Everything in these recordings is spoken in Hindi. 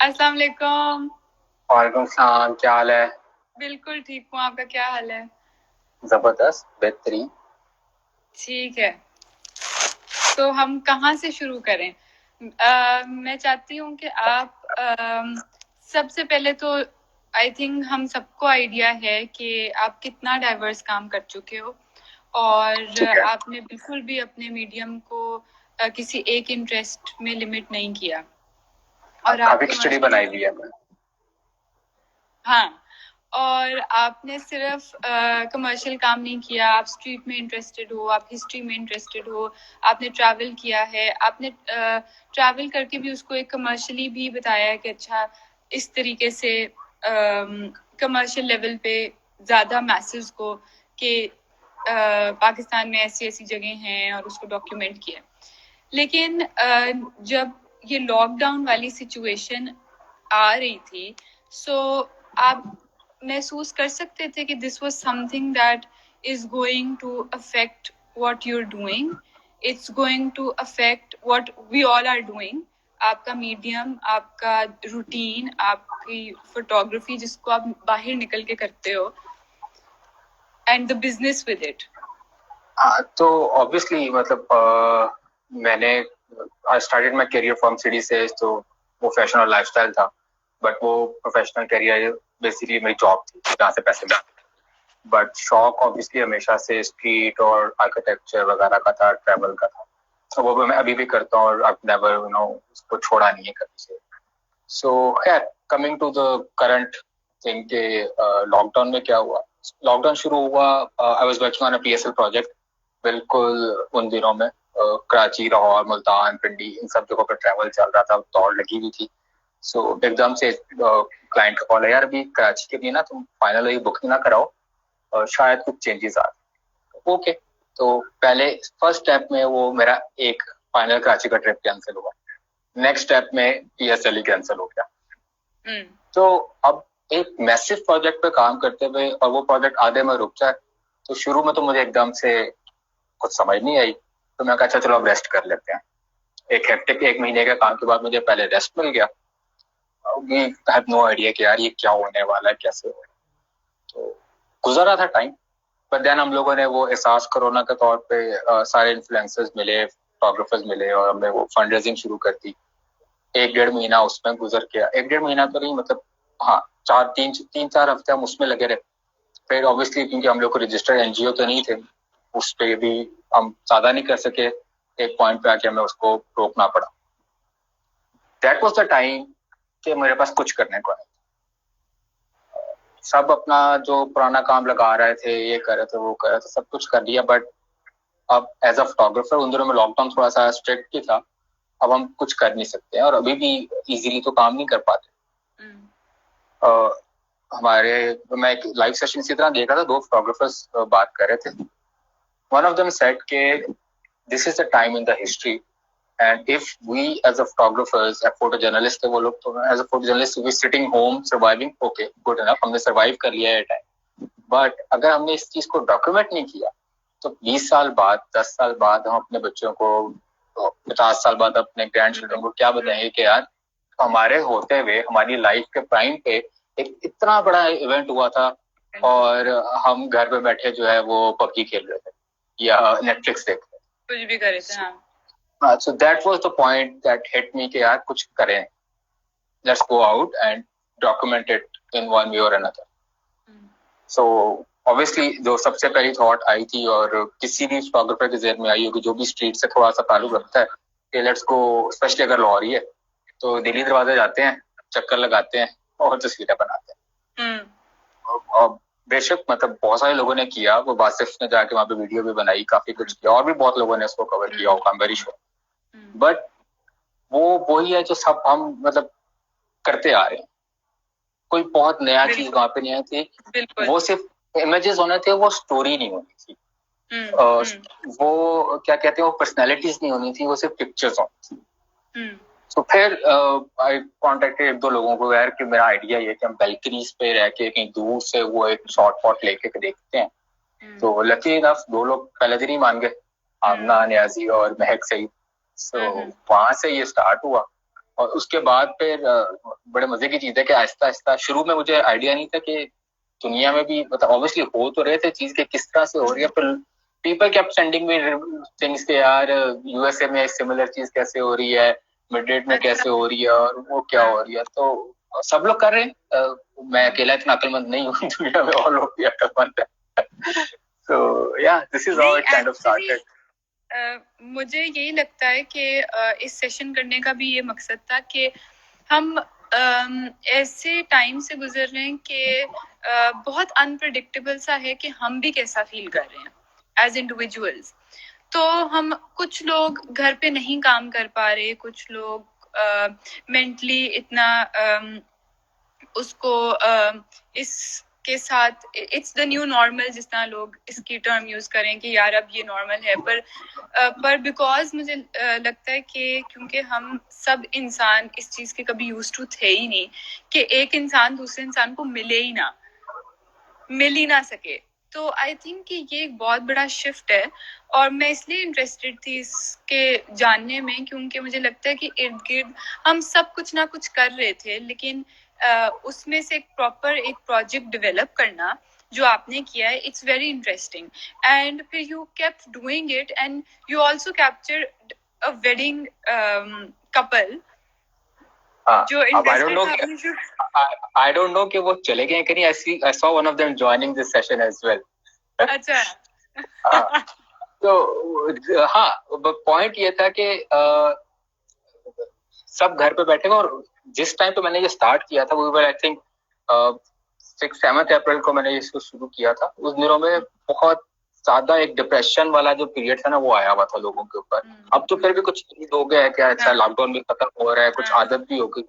अस्सलाम वालेकुम। वालेकुम सलाम, क्या हाल है? बिल्कुल ठीक हूँ, आपका क्या हाल है? जबरदस्त, बेहतरीन। ठीक है, तो हम कहाँ से शुरू करें? मैं चाहती हूँ कि आप सबसे पहले तो आई थिंक हम सबको आइडिया है कि आप कितना डाइवर्स काम कर चुके हो और ठीक है। आपने बिल्कुल भी अपने मीडियम को किसी एक इंटरेस्ट में लिमिट नहीं किया और आप काफी स्टडी कमर्शियल, बनाई हुई है मैंने। हाँ, और आपने सिर्फ कमर्शियल काम नहीं किया, आप स्ट्रीट में इंटरेस्टेड हो, आप हिस्ट्री में इंटरेस्टेड हो, आपने ट्रैवल किया है, आपने ट्रैवल करके भी उसको एक कमर्शियली भी बताया है कि अच्छा इस तरीके से कमर्शियल लेवल पे ज़्यादा मैसेज को कि पाकिस्तान में ऐसी ऐसी जगह हैं और उसको डॉक्यूमेंट किया। लेकिन जब ये लॉकडाउन वाली सिचुएशन आ रही थी, सो आप महसूस कर सकते थे कि this was something that is going to affect what you are doing, it's going to affect what we all are doing, आपका मीडियम, आपका रूटीन, आपकी फोटोग्राफी जिसको आप बाहर निकल के करते हो and the business with it. तो ऑब्वियसली मतलब मैंने I started my career from city से, तो वो फैशन और लाइफस्टाइल था। बट वो प्रोफेशनल करियर बेसिकली मेरी जॉब थी जहाँ से पैसे मिलते। बट शौक ऑब्वियसली हमेशा से स्ट्रीट और आर्किटेक्चर वगैरह का था, ट्रैवल का था। तो वो मैं अभी भी करता हूँ और अब नेवर उसको छोड़ा नहीं है कभी से। So coming to the current thing के लॉकडाउन में क्या हुआ। लॉकडाउन शुरू हुआ, I was working on a PSL project. बिल्कुल उन दिनों में कराची, लाहौर, मुल्तान, पिंडी, इन सब जगहों पर ट्रैवल चल रहा था, दौड़ लगी हुई थी। सो एकदम से क्लाइंट का कॉल है, यार अभी कराची के लिए ना तुम फाइनल वाली बुकिंग ना कराओ, शायद कुछ चेंजेस आ रहे। ओके, तो पहले फर्स्ट स्टेप में वो मेरा एक फाइनल कराची का ट्रिप कैंसिल हुआ। नेक्स्ट स्टेप में पीएसएल ही कैंसिल हो गया। तो अब एक मैसिव प्रोजेक्ट पे काम करते हुए और वो प्रोजेक्ट आधे में रुक जाए, तो शुरू में तो मुझे एकदम से कुछ समझ नहीं आई। तो मैं कहा अच्छा चलो अब रेस्ट कर लेते हैं। एक हेक्टिक एक महीने के काम के बाद मुझे पहले रेस्ट मिल गया। अभी आई हैव नो आइडिया कि यार ये क्या होने वाला है, कैसे होगा। तो गुजरा था टाइम। पर देन हम लोगों ने वो एहसास कोरोना के तौर पे सारे इन्फ्लुएंसर्स मिले, फोटोग्राफर्स मिले और हमने वो फंड रेजिंग शुरू कर दी। एक डेढ़ महीना उसमें गुजर गया, एक डेढ़ महीना तो नहीं मतलब, हाँ, तीन चार हफ्ते हम उसमें लगे रहे। फिर ऑब्वियसली क्योंकि हम लोग को रजिस्टर्ड एनजीओ तो नहीं थे, उस पे भी हम ज्यादा नहीं कर सके। एक पॉइंट पे आके हमें उसको रोकना पड़ा। दैट वाज द टाइम कि मेरे पास कुछ करने को नहीं। सब अपना जो पुराना काम लगा रहे थे, ये कर रहे थे, वो कर रहे थे, सब कुछ कर लिया। बट अब एज अ फोटोग्राफर उन दिनों में लॉकडाउन थोड़ा सा स्ट्रिक्ट ही था। अब हम कुछ कर नहीं सकते हैं और अभी भी इजीली तो काम नहीं कर पाते। हमारे मैं एक लाइव सेशन इसी तरह देख रहा था, दो फोटोग्राफर्स बात कर रहे थे। वन ऑफ देम सेड के this is the time in the history, and if we as a photographers या फोटो जर्नलिस्ट है वो लोग, तो as a photo journalist we sitting home surviving, okay good enough, हमने सर्वाइव कर लिया है टाइम। बट अगर हमने इस चीज को डॉक्यूमेंट नहीं किया तो 20 साल बाद, 10 साल बाद हम अपने बच्चों को, 50 साल बाद अपने ग्रैंड चिल्ड्रन को क्या बताएंगे कि यार हमारे होते हुए हमारी लाइफ के प्राइम पे एक इतना बड़ा इवेंट हुआ था और हम घर पे बैठे जो है वो पबजी खेल रहे थे या नेटफ्लिक्स देख रहे थे, कुछ भी कर रहे थे। हाँ, so that was the point that hit me कि यार कुछ करें, let's go out and document it in one way और अनदर। सो ऑब्वियसली जो सबसे पहली थॉट आई थी और किसी भी फोटोग्राफर के जहन में आई होगी जो भी स्ट्रीट से थोड़ा सा ताल्लुक रखता है कि लेट्स गो, स्पेशली अगर लाहौरी है तो दिल्ली दरवाजे जाते हैं, चक्कर लगाते हैं और तस्वीरें बनाते हैं। और बेशक मतलब बहुत सारे लोगों ने किया, वो बासिफ ने जाके वहां पे वीडियो भी बनाई, काफी कुछ किया और भी बहुत लोगों ने इसको कवर किया होगा, I am very sure. But वो वही है जो सब हम मतलब करते आ रहे हैं। कोई बहुत नया चीज वहां पे नहीं आई थी, वो सिर्फ इमेजेस होने थे, वो स्टोरी नहीं होनी थी। वो क्या कहते हैं, वो पर्सनैलिटीज नहीं होनी थी, वो सिर्फ पिक्चर्स होनी थी। तो फिर आई कॉन्टेक्टेड एक दो लोगों को, यार कि मेरा आइडिया ये कि हम बैल्कनीज पे रह के कहीं दूर से वो एक शॉर्ट पॉट लेके देखते हैं। तो लकी इनफ दो लोग पहले दिन ही मान गए, आमना, न्याजी और महक सही। सो वहां से ये स्टार्ट हुआ और उसके बाद फिर बड़े मजे की चीज है कि आहिस्ता आहिस्ता शुरू में मुझे आइडिया नहीं था कि दुनिया में भी मतलब ऑब्वियसली हो तो रहे थे चीज के किस तरह से हो रही है, पर people kept sending me things के यार यूएसए में सिमिलर चीज कैसे हो रही है, मिडरेट में कैसे हो रही है और वो क्या हो रही है। तो सब लोग कर रहे हैं, मैं अकेला इतना अकलमंद नहीं हूँ दुनिया में और लोग भी अकलमंद है। So yeah, this is how it kind of started. मुझे यही लगता है कि इस सेशन करने का भी ये मकसद था कि हम ऐसे टाइम से गुजर रहे हैं कि बहुत अनप्रिडिक्टेबल सा है कि हम भी कैसा फील कर रहे हैं एज इंडिविजुअल्स। तो हम कुछ लोग घर पे नहीं काम कर पा रहे, कुछ लोग मेंटली इतना उसको इसके साथ इट्स द न्यू नॉर्मल जिस तरह लोग इसकी टर्म यूज करें कि यार अब ये नॉर्मल है, पर बिकॉज मुझे लगता है कि क्योंकि हम सब इंसान इस चीज के कभी यूज टू थे ही नहीं कि एक इंसान दूसरे इंसान को मिल ही ना सके। तो आई थिंक कि ये एक बहुत बड़ा शिफ्ट है और मैं इसलिए इंटरेस्टेड थी इसके जानने में क्योंकि मुझे लगता है कि इर्द गिर्द हम सब कुछ ना कुछ कर रहे थे, लेकिन उसमें से एक प्रॉपर एक प्रोजेक्ट डेवलप करना जो आपने किया है, इट्स वेरी इंटरेस्टिंग। एंड फिर you kept doing it and you also captured a wedding couple जो इंटरेस्टेड था। I don't know कि वो चले गए कि नहीं। I saw one of them joining this session as well. अच्छा। तो हाँ, पॉइंट ये था कि सब घर पे बैठे और जिस टाइम पे मैंने ये स्टार्ट किया था वो आई थिंक 6-7 अप्रैल को मैंने इसको शुरू किया था। उस दिनों में बहुत ज्यादा एक डिप्रेशन वाला जो पीरियड था ना वो आया हुआ था लोगों के ऊपर। अब तो फिर भी कुछ हो गया है क्या, अच्छा लॉकडाउन भी खत्म हो रहा है, कुछ आदत भी हो गई।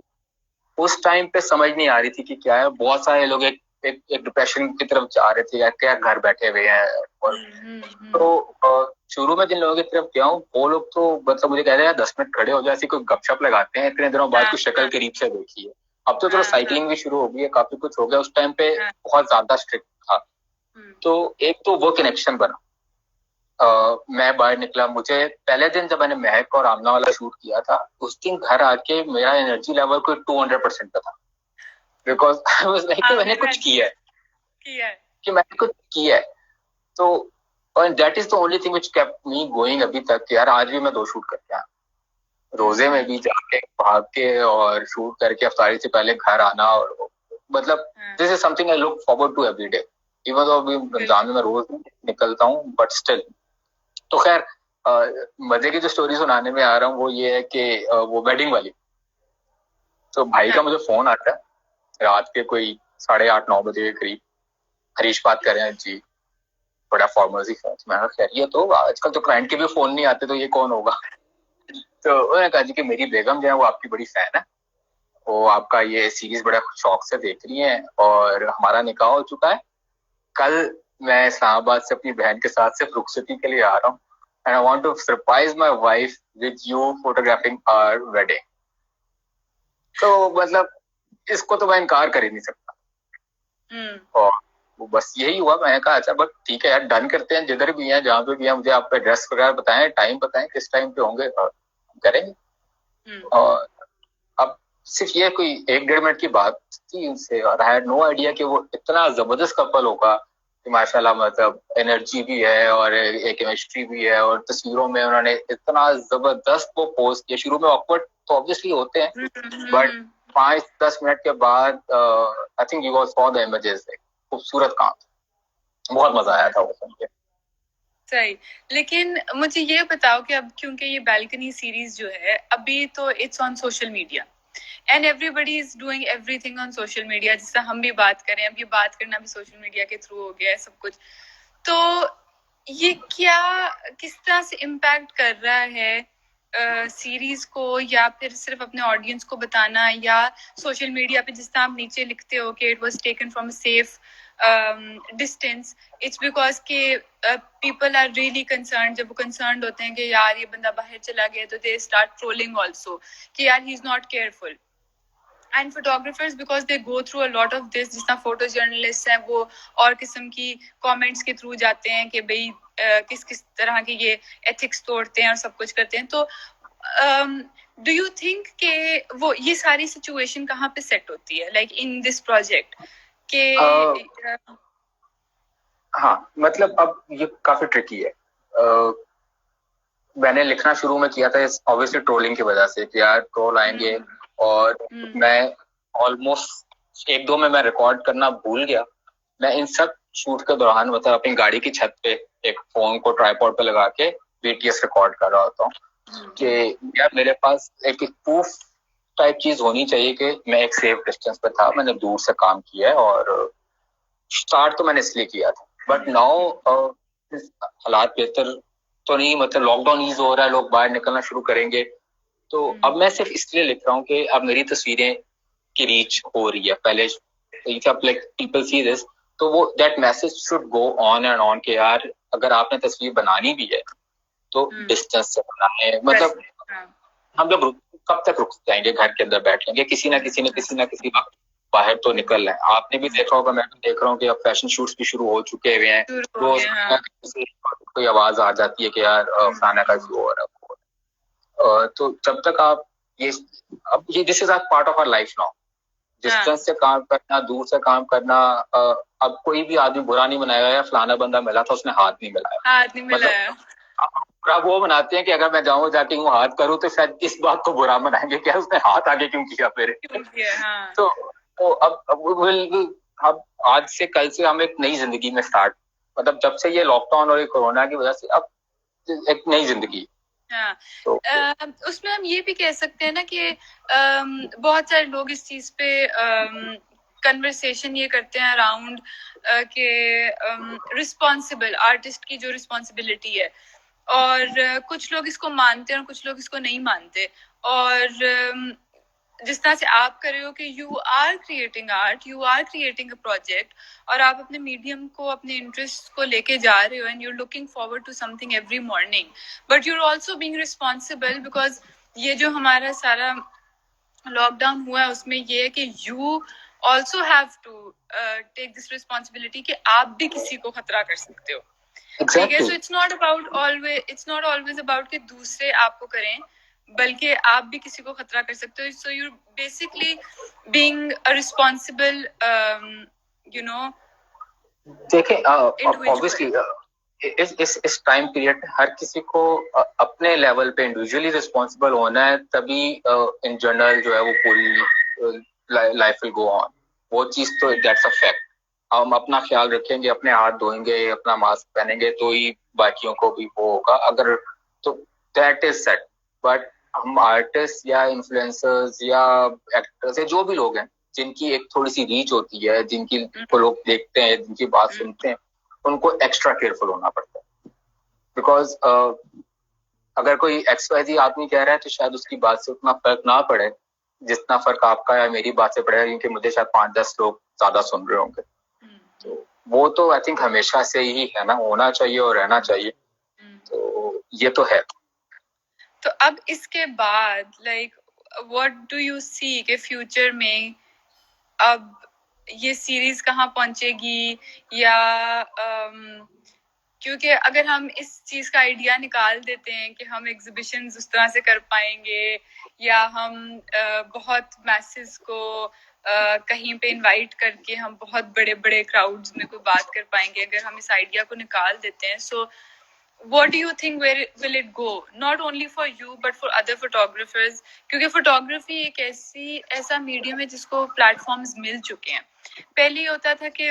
उस टाइम पे समझ नहीं आ रही थी कि क्या है, बहुत सारे लोग एक डिप्रेशन की तरफ जा रहे थे या क्या घर बैठे हुए हैं। और तो शुरू में जिन लोगों की तरफ गया हूँ वो लोग तो मतलब मुझे कह रहे हैं 10 मिनट खड़े हो जाए, ऐसी कोई गपशप लगाते हैं, इतने दिनों बाद कुछ शक्ल करीब से देखी है। अब तो चलो साइकिलिंग भी शुरू हो गई है, काफी कुछ हो गया। उस टाइम पे बहुत ज्यादा स्ट्रिक्ट था। तो एक तो वो कनेक्शन बना। मैं बाहर निकला, मुझे पहले दिन जब मैंने महक और आमना वाला शूट किया था उस दिन घर आके मेरा एनर्जी लेवल कोई 200% पे था, बिकॉज आई वाज लाइक मैंने कुछ किया है कि मैंने कुछ किया है। तो और that is the only thing which kept me going अभी तक। यार आज भी मैं 2 शूट करके आया, रोजे में भी जाके भाग के और शूट करके अफ्तारी से पहले घर आना। और मतलब this is something I look forward to every day, even though अभी रमजान में मैं रोज निकलता हूँ बट स्टिल। तो खैर मजे की जो स्टोरी सुनाने में आ रहा हूँ वो ये है कि वो वेडिंग वाली। तो भाई का मुझे फोन आता है रात के कोई 8:30-9 बजे के करीब। हरीश बात कर रहे हैं जी, बड़ा फॉर्मल सी फोन। मैं खैर ये तो आजकल तो क्लाइंट के भी फोन नहीं आते, तो ये कौन होगा। तो उन्होंने कहा जी कि मेरी बेगम जो है वो आपकी बड़ी फैन है, वो आपका ये सीरीज बड़ा शौक से देख रही है और हमारा निकाह हो चुका है। कल मैं इस्लामाबाद से अपनी बहन के साथ सिर्फ रुखसती के लिए आ रहा हूँ and I want to surprise my wife with you photographing our wedding. तो मतलब इसको तो मैं इनकार कर ही नहीं सकता। और वो बस यही हुआ। मैंने कहा अच्छा बट ठीक है यार, डन करते हैं, जिधर भी हैं जहाँ पे भी हैं मुझे आप एड्रेस वगैरह बताएं, टाइम बताएं किस टाइम पे होंगे और करेंगे। और अब सिर्फ ये कोई 1-1.5 मिनट की बात थी उनसे और आई हैड नो आइडिया कि वो इतना जबरदस्त कपल होगा कि माशाल्लाह मतलब एनर्जी भी है और एक केमिस्ट्री भी है। और तस्वीरों में उन्होंने इतना जबरदस्त वो पोस्ट किया। शुरू में ऑकवर्ड तो ऑब्वियसली होते हैं बट 5-10 मिनट के बाद आई think you was for the images. खूबसूरत काम, बहुत मजा आया था वो सुन के। सही। लेकिन मुझे ये बताओ कि अब क्योंकि ये बालकनी सीरीज जो है अभी तो it's on social media and everybody is doing everything on social media, जिससे हम भी बात करें, अब ये बात करना भी सोशल मीडिया के थ्रू हो गया है सब कुछ। तो ये क्या किस तरह से इम्पैक्ट कर रहा है सीरीज को, या फिर सिर्फ अपने ऑडियंस को बताना, या सोशल मीडिया पे जिस तरह आप नीचे लिखते हो कि it was taken from a safe distance, it's because के पीपल आर रियली कंसर्न। जब वो कंसर्न होते हैं कि यार ये बंदा बाहर चला गया तो दे स्टार्ट ट्रोलिंग ऑल्सो कि यार he is not careful. And photographers because they go through a lot of this, जिस तरह फोटो जर्नलिस्ट हैं वो और किस्म की कमेंट्स के थ्रू जाते हैं कि भाई किस किस तरह के ये एथिक्स तोड़ते हैं और सब कुछ करते हैं। तो डू यू थिंक के वो ये सारी सिचुएशन कहाँ पे सेट होती है, लाइक इन दिस प्रोजेक्ट के? हाँ, मतलब अब ये काफी ट्रिकी है। मैंने लिखना शुरू में किया था ऑब्वियसली ट्रोलिंग की वजह से कि यार ट्रोल आएंगे, और मैं ऑलमोस्ट एक दो में मैं रिकॉर्ड करना भूल गया। मैं इन सब शूट के दौरान मतलब अपनी गाड़ी की छत पे एक फोन को ट्राइपॉड पे लगा के बीटीएस रिकॉर्ड कर रहा होता हूँ कि यार मेरे पास एक प्रूफ टाइप चीज होनी चाहिए कि मैं एक सेफ डिस्टेंस पे था, मैंने दूर से काम किया है। और स्टार्ट तो मैंने इसलिए किया था, बट नाउ हालात बेहतर तो नहीं, मतलब लॉकडाउन ईज हो रहा है, लोग बाहर निकलना शुरू करेंगे, तो अब मैं सिर्फ इसलिए लिख रहा हूँ कि अब मेरी तस्वीरें की रीच हो रही है। पहले लाइक पीपल सी दिस, तो वो that message should go on and on के यार अगर आपने तस्वीर बनानी भी है तो डिस्टेंस से बनाए। मतलब हम जब कब तक रुक जाएंगे, घर के अंदर बैठ लेंगे, किसी ना किसी वक्त बाहर तो निकल रहे हैं। आपने भी देखा होगा, मैं भी देख रहा हूँ कि अब फैशन शूट्स भी शुरू हो चुके हुए हैं, रोज कोई आवाज आ जाती है कि यार फलाना का शो हो रहा है। तो जब तक आप ये अब ये this is part of our life now, distance से काम करना, दूर से काम करना। अब कोई भी आदमी बुरा नहीं बनाएगा या फलाना बंदा मिला था उसने हाथ नहीं मिलाया, मतलब वो बनाते हैं कि अगर मैं जाऊं जाके वो हाथ करूं तो शायद इस बात को बुरा बनाएंगे कि उसने हाथ आगे क्यों किया मेरे। तो अब आज से कल से हम एक नई जिंदगी में स्टार्ट, मतलब जब से ये लॉकडाउन और ये कोरोना की वजह से अब एक नई जिंदगी। तो उसमें हम ये भी कह सकते हैं ना कि बहुत सारे लोग इस चीज पे कन्वर्सेशन ये करते हैं अराउंड के रिस्पॉन्सिबल आर्टिस्ट की जो रिस्पॉन्सिबिलिटी है, और कुछ लोग इसको मानते हैं और कुछ लोग इसको नहीं मानते। और जिस तरह से आप कर रहे हो कि you are creating art, you are creating a project, और आप अपने मीडियम को, अपने इंटरेस्ट को लेके जा रहे हो, and you are looking forward to something every morning, but you are also being responsible, because ये जो हमारा सारा लॉकडाउन हुआ है उसमें ये है कि you also have to take this responsibility कि आप भी किसी को खतरा कर सकते हो। ठीक है, so it's not always about कि दूसरे आपको करें, बल्कि आप भी किसी को खतरा कर सकते हो। So you basically being a responsible you know. देखिए ऑब्वियसली इस टाइम पीरियड हर किसी को अपने लेवल पे इंडिविजुअली रिस्पॉन्सिबल होना है, तभी इन जनरल जो है वो पूरी लाइफ विल गो ऑन। वो चीज तो दैट्स अ फैक्ट। हम अपना ख्याल रखेंगे, अपने हाथ धोएंगे, अपना मास्क पहनेंगे, तो ही बाकियों को भी वो होगा। अगर तो दैट इज सेट। बट हम आर्टिस्ट या इन्फ्लुएंसर्स या एक्टर्स या जो भी लोग हैं जिनकी एक थोड़ी सी रीच होती है, जिनकी को लोग देखते हैं, जिनकी बात सुनते हैं, उनको एक्स्ट्रा केयरफुल होना पड़ता है। बिकॉज अगर कोई एक्सवाइजी आदमी कह रहा है तो शायद उसकी बात से उतना फर्क ना पड़े जितना फर्क आपका या मेरी बात से पड़ेगा, क्योंकि मुझे शायद 5-10 लोग ज्यादा सुन रहे होंगे। तो वो तो आई थिंक हमेशा से ही है ना, होना चाहिए और रहना चाहिए। तो ये तो है। तो अब इसके बाद like what do you see के फ्यूचर में अब ये सीरीज कहाँ पहुंचेगी, या क्योंकि अगर हम इस चीज का आइडिया निकाल देते हैं कि हम एग्जीबिशंस उस तरह से कर पाएंगे, या हम बहुत मैसेज को कहीं पे इनवाइट करके हम बहुत बड़े बड़े क्राउड्स में कोई बात कर पाएंगे, अगर हम इस आइडिया को निकाल देते हैं, सो what do you think, where will it go, not only for you but for other photographers? क्योंकि फोटोग्राफी एक ऐसा मीडियम है जिसको प्लेटफॉर्म्स मिल चुके हैं। पहले होता था कि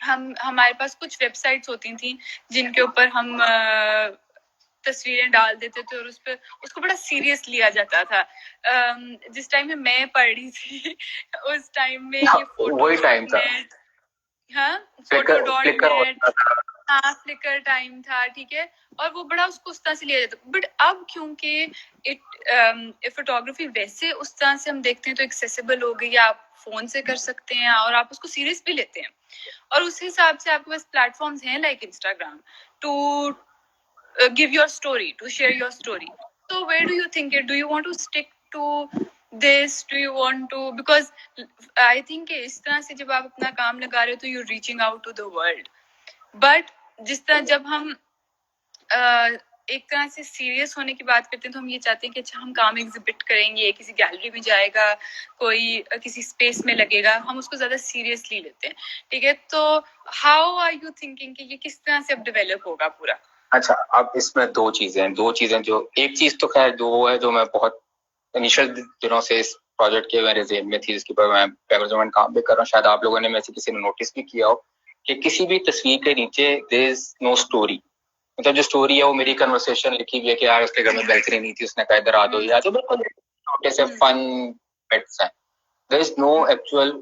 हमारे पास कुछ वेबसाइट्स होती थी जिनके ऊपर हम तस्वीरें डाल देते थे और उसको बड़ा सीरियस लिया जाता था। जिस टाइम में मैं पढ़ रही थी उस टाइम में ये फोटो हाँ फोटो.net, हाँ फ्लिकर टाइम था, ठीक है, और वो बड़ा उसको उस तरह से लिया जाता। बट अब क्योंकि फोटोग्राफी वैसे उस तरह से हम देखते हैं तो एक्सेसिबल हो गई है, आप फोन से कर सकते हैं और आप उसको सीरियस भी लेते हैं, और उस हिसाब से आपके पास प्लेटफॉर्म्स हैं like Instagram to give your story, to share your story. So where do you think it? Do you want to stick to this? Do you want to, because I think इस तरह से जब आप अपना काम लगा रहे हो तो you're reaching out to the world. But जिस तरह जब हम एक तरह से सीरियस होने की बात करते हैं तो हम ये चाहते हैं कि अच्छा हम काम एग्जिबिट करेंगे, किसी गैलरी में जाएगा, कोई किसी स्पेस में लगेगा, हम उसको ज्यादा सीरियसली लेते हैं, ठीक है। तो हाउ आर यू थिंकिंग कि ये किस तरह से अब डेवलप होगा पूरा? अच्छा, अब इसमें दो चीजें जो, एक चीज तो खैर जो वो है जो मैं बहुत इनिशियल दिनों से इस प्रोजेक्ट के मेरे जेब में थी, इसके ऊपर मैं पेपर काम भी कर रहा हूँ, शायद आप लोगों ने में से किसी ने नोटिस भी किया हो कि किसी भी तस्वीर के नीचे देयर इज नो स्टोरी। मतलब जो स्टोरी है वो मेरी कन्वर्सेशन लिखी हुई है कि यार उसके घर में बैल्कनी नहीं थी, उसने कहा इधर आ दो, या जो बिल्कुल छोटे से फन बिट्स हैं। There is no actual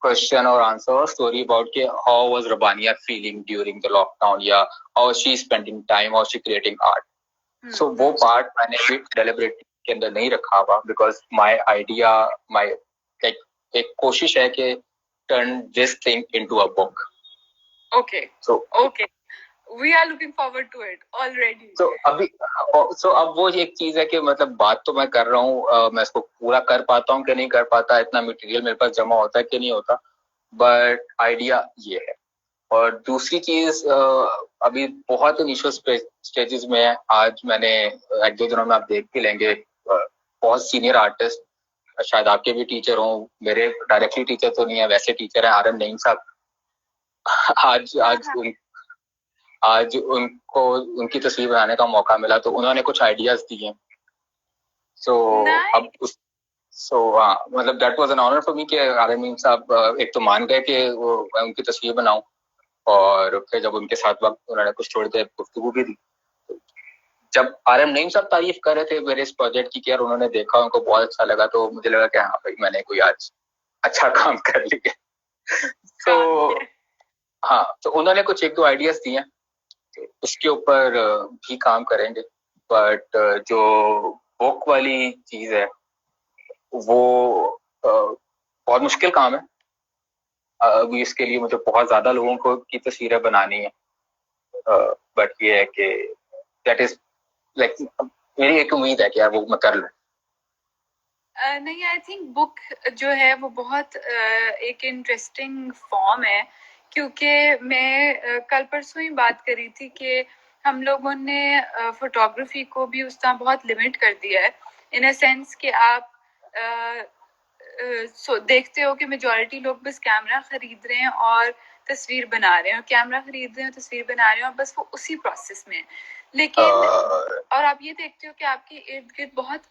question or answer or story about के how was Rabania feeling during the lockdown, या how she spending time, how she creating art. So वो part मैंने भी deliberate के अंदर नहीं रखा हुआ, because my idea, my एक कोशिश है कि turn this thing into a book. Okay. We are looking forward to it already. So अब वो एक चीज है कि मतलब बात तो मैं कर रहा हूँ, मैं इसको पूरा कर पाता हूँ कि नहीं कर पाता, इतना मटेरियल मेरे पास जमा होता है कि नहीं होता, बट आइडिया ये है। और दूसरी चीज, अभी बहुत इनिशियल स्टेजेस में है। आज मैंने एक दो दिनों में आप देख भी लेंगे, बहुत सीनियर आर्टिस्ट, शायद आपके भी टीचर हों, मेरे डायरेक्टली टीचर तो नहीं है, वैसे टीचर है RM नईम साहब। आज उनको उनकी तस्वीर बनाने का मौका मिला, तो उन्होंने कुछ आइडियाज दिए। अब उस हाँ, मतलब that was an honour for me कि RM नईम साहब एक तो मान गए कि वो मैं उनकी तस्वीर बनाऊं, और फिर जब उनके साथ वक्त उन्होंने कुछ थोड़ी देर गुफ्तगू भी दी। जब RM नईम साहब तारीफ कर रहे थे मेरे इस प्रोजेक्ट की, यार उन्होंने देखा, उनको बहुत अच्छा लगा, तो मुझे लगा कि हाँ भाई मैंने कोई आज अच्छा काम कर लिया। हाँ, तो उन्होंने कुछ एक दो आइडियाज दिए, उसके ऊपर भी काम करेंगे। बट जो बुक वाली चीज है वो बहुत मुश्किल काम है। अभी इसके लिए मुझे बहुत ज्यादा लोगों को की तस्वीरें बनानी है, बट ये है कि दैट इज लाइक मेरी एक उम्मीद है कि यार वो मैं कर लूं। नहीं, आई थिंक बुक जो है वो बहुत एक इंटरेस्टिंग फॉर्म है, क्योंकि मैं कल परसों ही बात करी थी कि हम लोगों ने फोटोग्राफी को भी उस तरह बहुत लिमिट कर दिया है, इन अ सेंस कि आप देखते हो कि मेजॉरिटी लोग बस कैमरा खरीद रहे हैं और तस्वीर बना रहे हैं, और कैमरा खरीद रहे हैं तस्वीर बना रहे हैं, और बस वो उसी प्रोसेस में है। लेकिन और आप ये देखते हो कि आपके इर्द गिर्द बहुत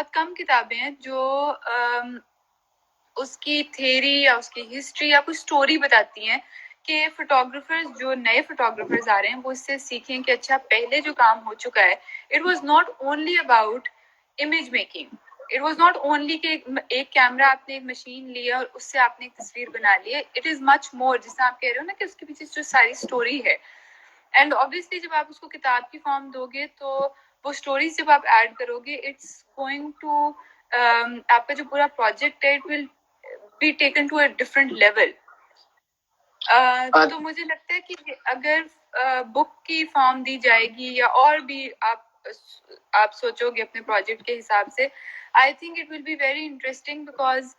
कम किताबें हैं जो उसकी थ्योरी या उसकी हिस्ट्री या कुछ स्टोरी बताती हैं कि फोटोग्राफर्स, जो नए फोटोग्राफर्स आ रहे हैं, वो इससे सीखें कि अच्छा पहले जो काम हो चुका है, it was not only about image making, it was not only कि एक कैमरा आपने एक मशीन लिया और उससे आपने एक तस्वीर बना ली है, इट इज मच मोर, जिसे आप कह रहे हो ना कि उसके पीछे जो सारी स्टोरी है। एंड ऑब्वियसली जब आप उसको किताब की फॉर्म दोगे तो वो स्टोरीज जब आप ऐड करोगे, इट्स गोइंग टू आपका जो पूरा प्रोजेक्ट है, it will be taken to a different level. तो मुझे लगता है कि अगर बुक की फॉर्म दी जाएगी या और भी आप सोचोगे अपने प्रोजेक्ट के हिसाब से, I think it will be very interesting, because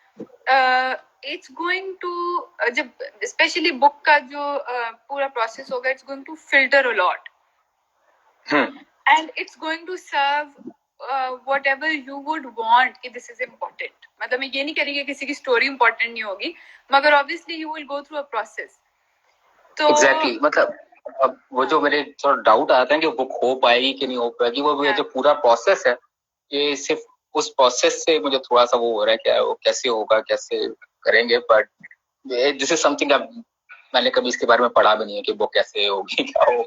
it's going to, जब स्पेशली बुक का जो पूरा प्रोसेस होगा, it's going to filter a lot, and it's going to serve whatever you would want कि this is important। मतलब मैं ये नहीं कह रही कि किसी की स्टोरी important नहीं होगी, मगर obviously you will go through a process। तो exactly, मतलब अब वो जो मेरे थोड़ा डाउट आता है कि बुक हो पाएगी कि नहीं हो पाएगी, वो जो पूरा प्रोसेस है, ये सिर्फ उस प्रोसेस से मुझे थोड़ा सा वो हो रहा है कि वो कैसे होगा, कैसे करेंगे, बट दिस इज समथिंग मैंने कभी इसके बारे में पढ़ा भी नहीं है कि बुक कैसे होगी, क्या हो,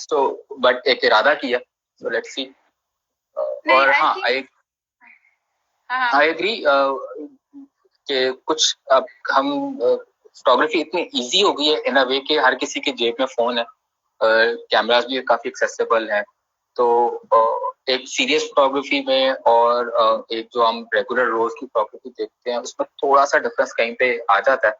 तो बट एक इरादा किया, सो लेट्स सी। और हाँ, आई एग्री कि कुछ अब हम फोटोग्राफी इतनी इजी हो गई है इन अ वे कि हर किसी के जेब में फोन है, कैमरास भी काफी एक्सेसिबल हैं, तो एक सीरियस फोटोग्राफी में और एक जो हम रेगुलर रोज की फोटोग्राफी देखते हैं उसमें थोड़ा सा डिफरेंस कहीं पे आ जाता है।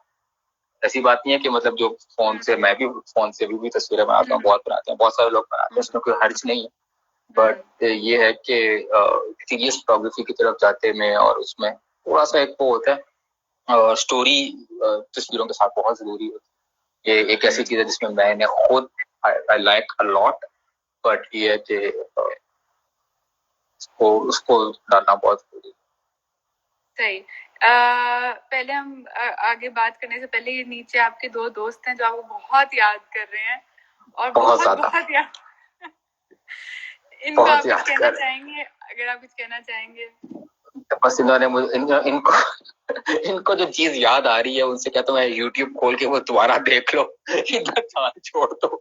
ऐसी बात नहीं है कि मतलब जो फोन से, मैं भी फोन से भी तस्वीरें बनाता हूँ, बहुत बनाते हैं, बहुत सारे लोग बनाते हैं, उसमें कोई हर्ज नहीं है, बट ये है कि सीरियस फोटोग्राफी की तरफ जाते में और उसमें थोड़ा सा एक वो होता है, स्टोरी तस्वीरों के साथ बहुत जरूरी होती है। ये एक ऐसी चीज है जिसमें मैंने खुद I like a lot, but ये है कि उसको डालना बहुत जरूरी है। सही। पहले हम आगे बात करने से पहले, ये नीचे आपके दो दोस्त हैं जो आपको बहुत याद कर रहे हैं, और बहुत ज्यादा बहुत याद इनको बहुत आप कुछ याद कहना कर। चाहेंगे? अगर आप कुछ कहना चाहेंगे। तो बस इन्होंने मुझे इनको इनको जो चीज याद आ रही है उनसे कहता हूँ यूट्यूब खोल के वो दोबारा देख लो, इधर जान छोड़ दो।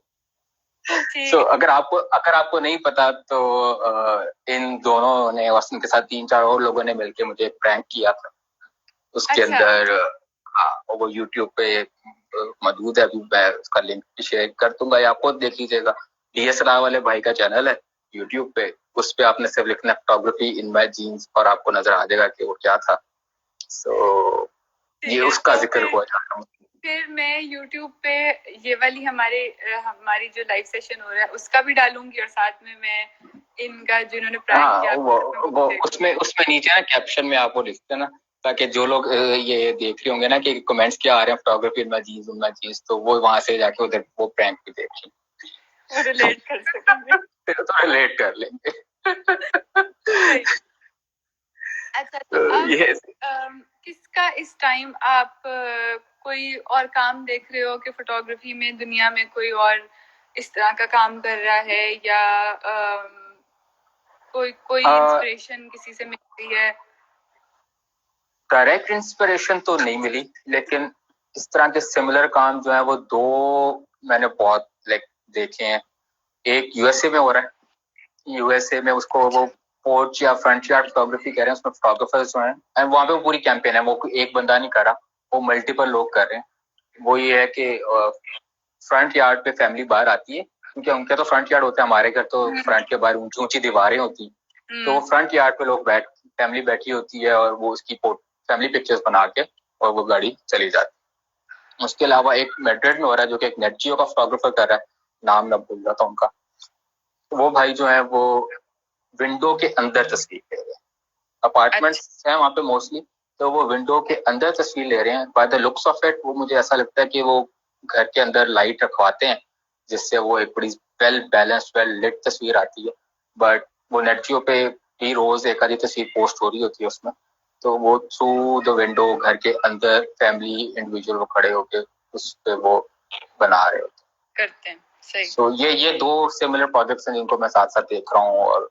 ठीक सो है। अगर आपको नहीं पता तो इन दोनों ने और उनके साथ 3-4 और लोगों ने मिलके मुझे एक प्रैंक किया था। उसके अच्छा। अंदर हाँ, वो यूट्यूब पे मौजूद है, अभी मैं उसका लिंक शेयर कर दूंगा या आप खुद देख लीजिएगा। डीएसएलआर वाले भाई का चैनल है यूट्यूब पे, उस पे आपने सिर्फ लिखना फोटोग्राफी इन माय जीन्स और आपको नजर आ जाएगा कि वो क्या था। सो ठीक ये है, उसका तो जिक्र हुआ था। फिर मैं YouTube पे ये वाली हमारी जो लाइव सेशन हो रहा है उसका भी डालूंगी, और साथ में मैं इनका जिन्होंने प्रैंक हाँ, किया वो उसमें नीचे ना कैप्शन में आप वो लिखते ना, ताकि जो लोग ये देख रहे होंगे ना कि कमेंट्स क्या आ रहे हैं फोटोग्राफी उनमें चीज, तो वो वहां से जाके उधर वो प्रैंक भी देख लें, वो रिलेट कर सकेंगे। फिर तो रिलेट कर लेंगे। सही। अच्छा, तो अब ये किसका इस टाइम आप कोई और काम देख रहे हो कि फोटोग्राफी में दुनिया में कोई और इस तरह का काम कर रहा है, या कोई इंस्पिरेशन किसी से मिल रही है? डायरेक्ट इंस्पिरेशन तो नहीं मिली, लेकिन इस तरह के सिमिलर काम जो है वो दो मैंने बहुत लाइक देखे हैं। एक यूएसए में हो रहा है, यूएसए में उसको अच्छा। वो पोर्च या फ्रंट यार्ड फोटोग्राफी कह रहे हैं, उसमें फोटोग्राफर्स जो हैं एंड वहाँ पे वो पूरी कैंपेन है, वो एक बंदा नहीं कर रहा, वो मल्टीपल लोग कर रहे हैं। वो ये है कि फ्रंट यार्ड पे फैमिली बाहर आती है, क्योंकि उनके तो फ्रंट यार्ड होता है, हमारे घर तो फ्रंट के बाहर ऊंची ऊंची दीवारें होती हैं, तो वो फ्रंट यार्ड पे लोग फैमिली बैठी होती है और वो उसकी फैमिली पिक्चर्स बना के और वो गाड़ी चली जाती है। उसके अलावा एक मैड्रिड में हो रहा है जो कि एक नेट जियो का फोटोग्राफर कर रहा है, नाम मैं भूल रहा था उनका। वो भाई जो है वो विंडो के अंदर तस्वीर ले रहे हैं, अपार्टमेंट्स हैं वहाँ पे मोस्टली, तो वो विंडो के अंदर तस्वीर ले रहे हैं। By the looks of it वो मुझे ऐसा लगता है कि वो घर के अंदर लाइट रखवाते हैं जिससे वो एक बड़ी वेल बैलेंस्ड वेल लिट तस्वीर आती है, बट वो नेट जियो पे भी रोज एक आधी तस्वीर पोस्ट हो रही होती है उसमें, तो वो थ्रू द विंडो घर के अंदर फैमिली इंडिविजुअल वो खड़े होके उस पे वो बना रहे होते करते हैं। सही। सो ये दो सिमिलर प्रोजेक्ट्स हैं जिनको मैं साथ साथ देख रहा हूँ, और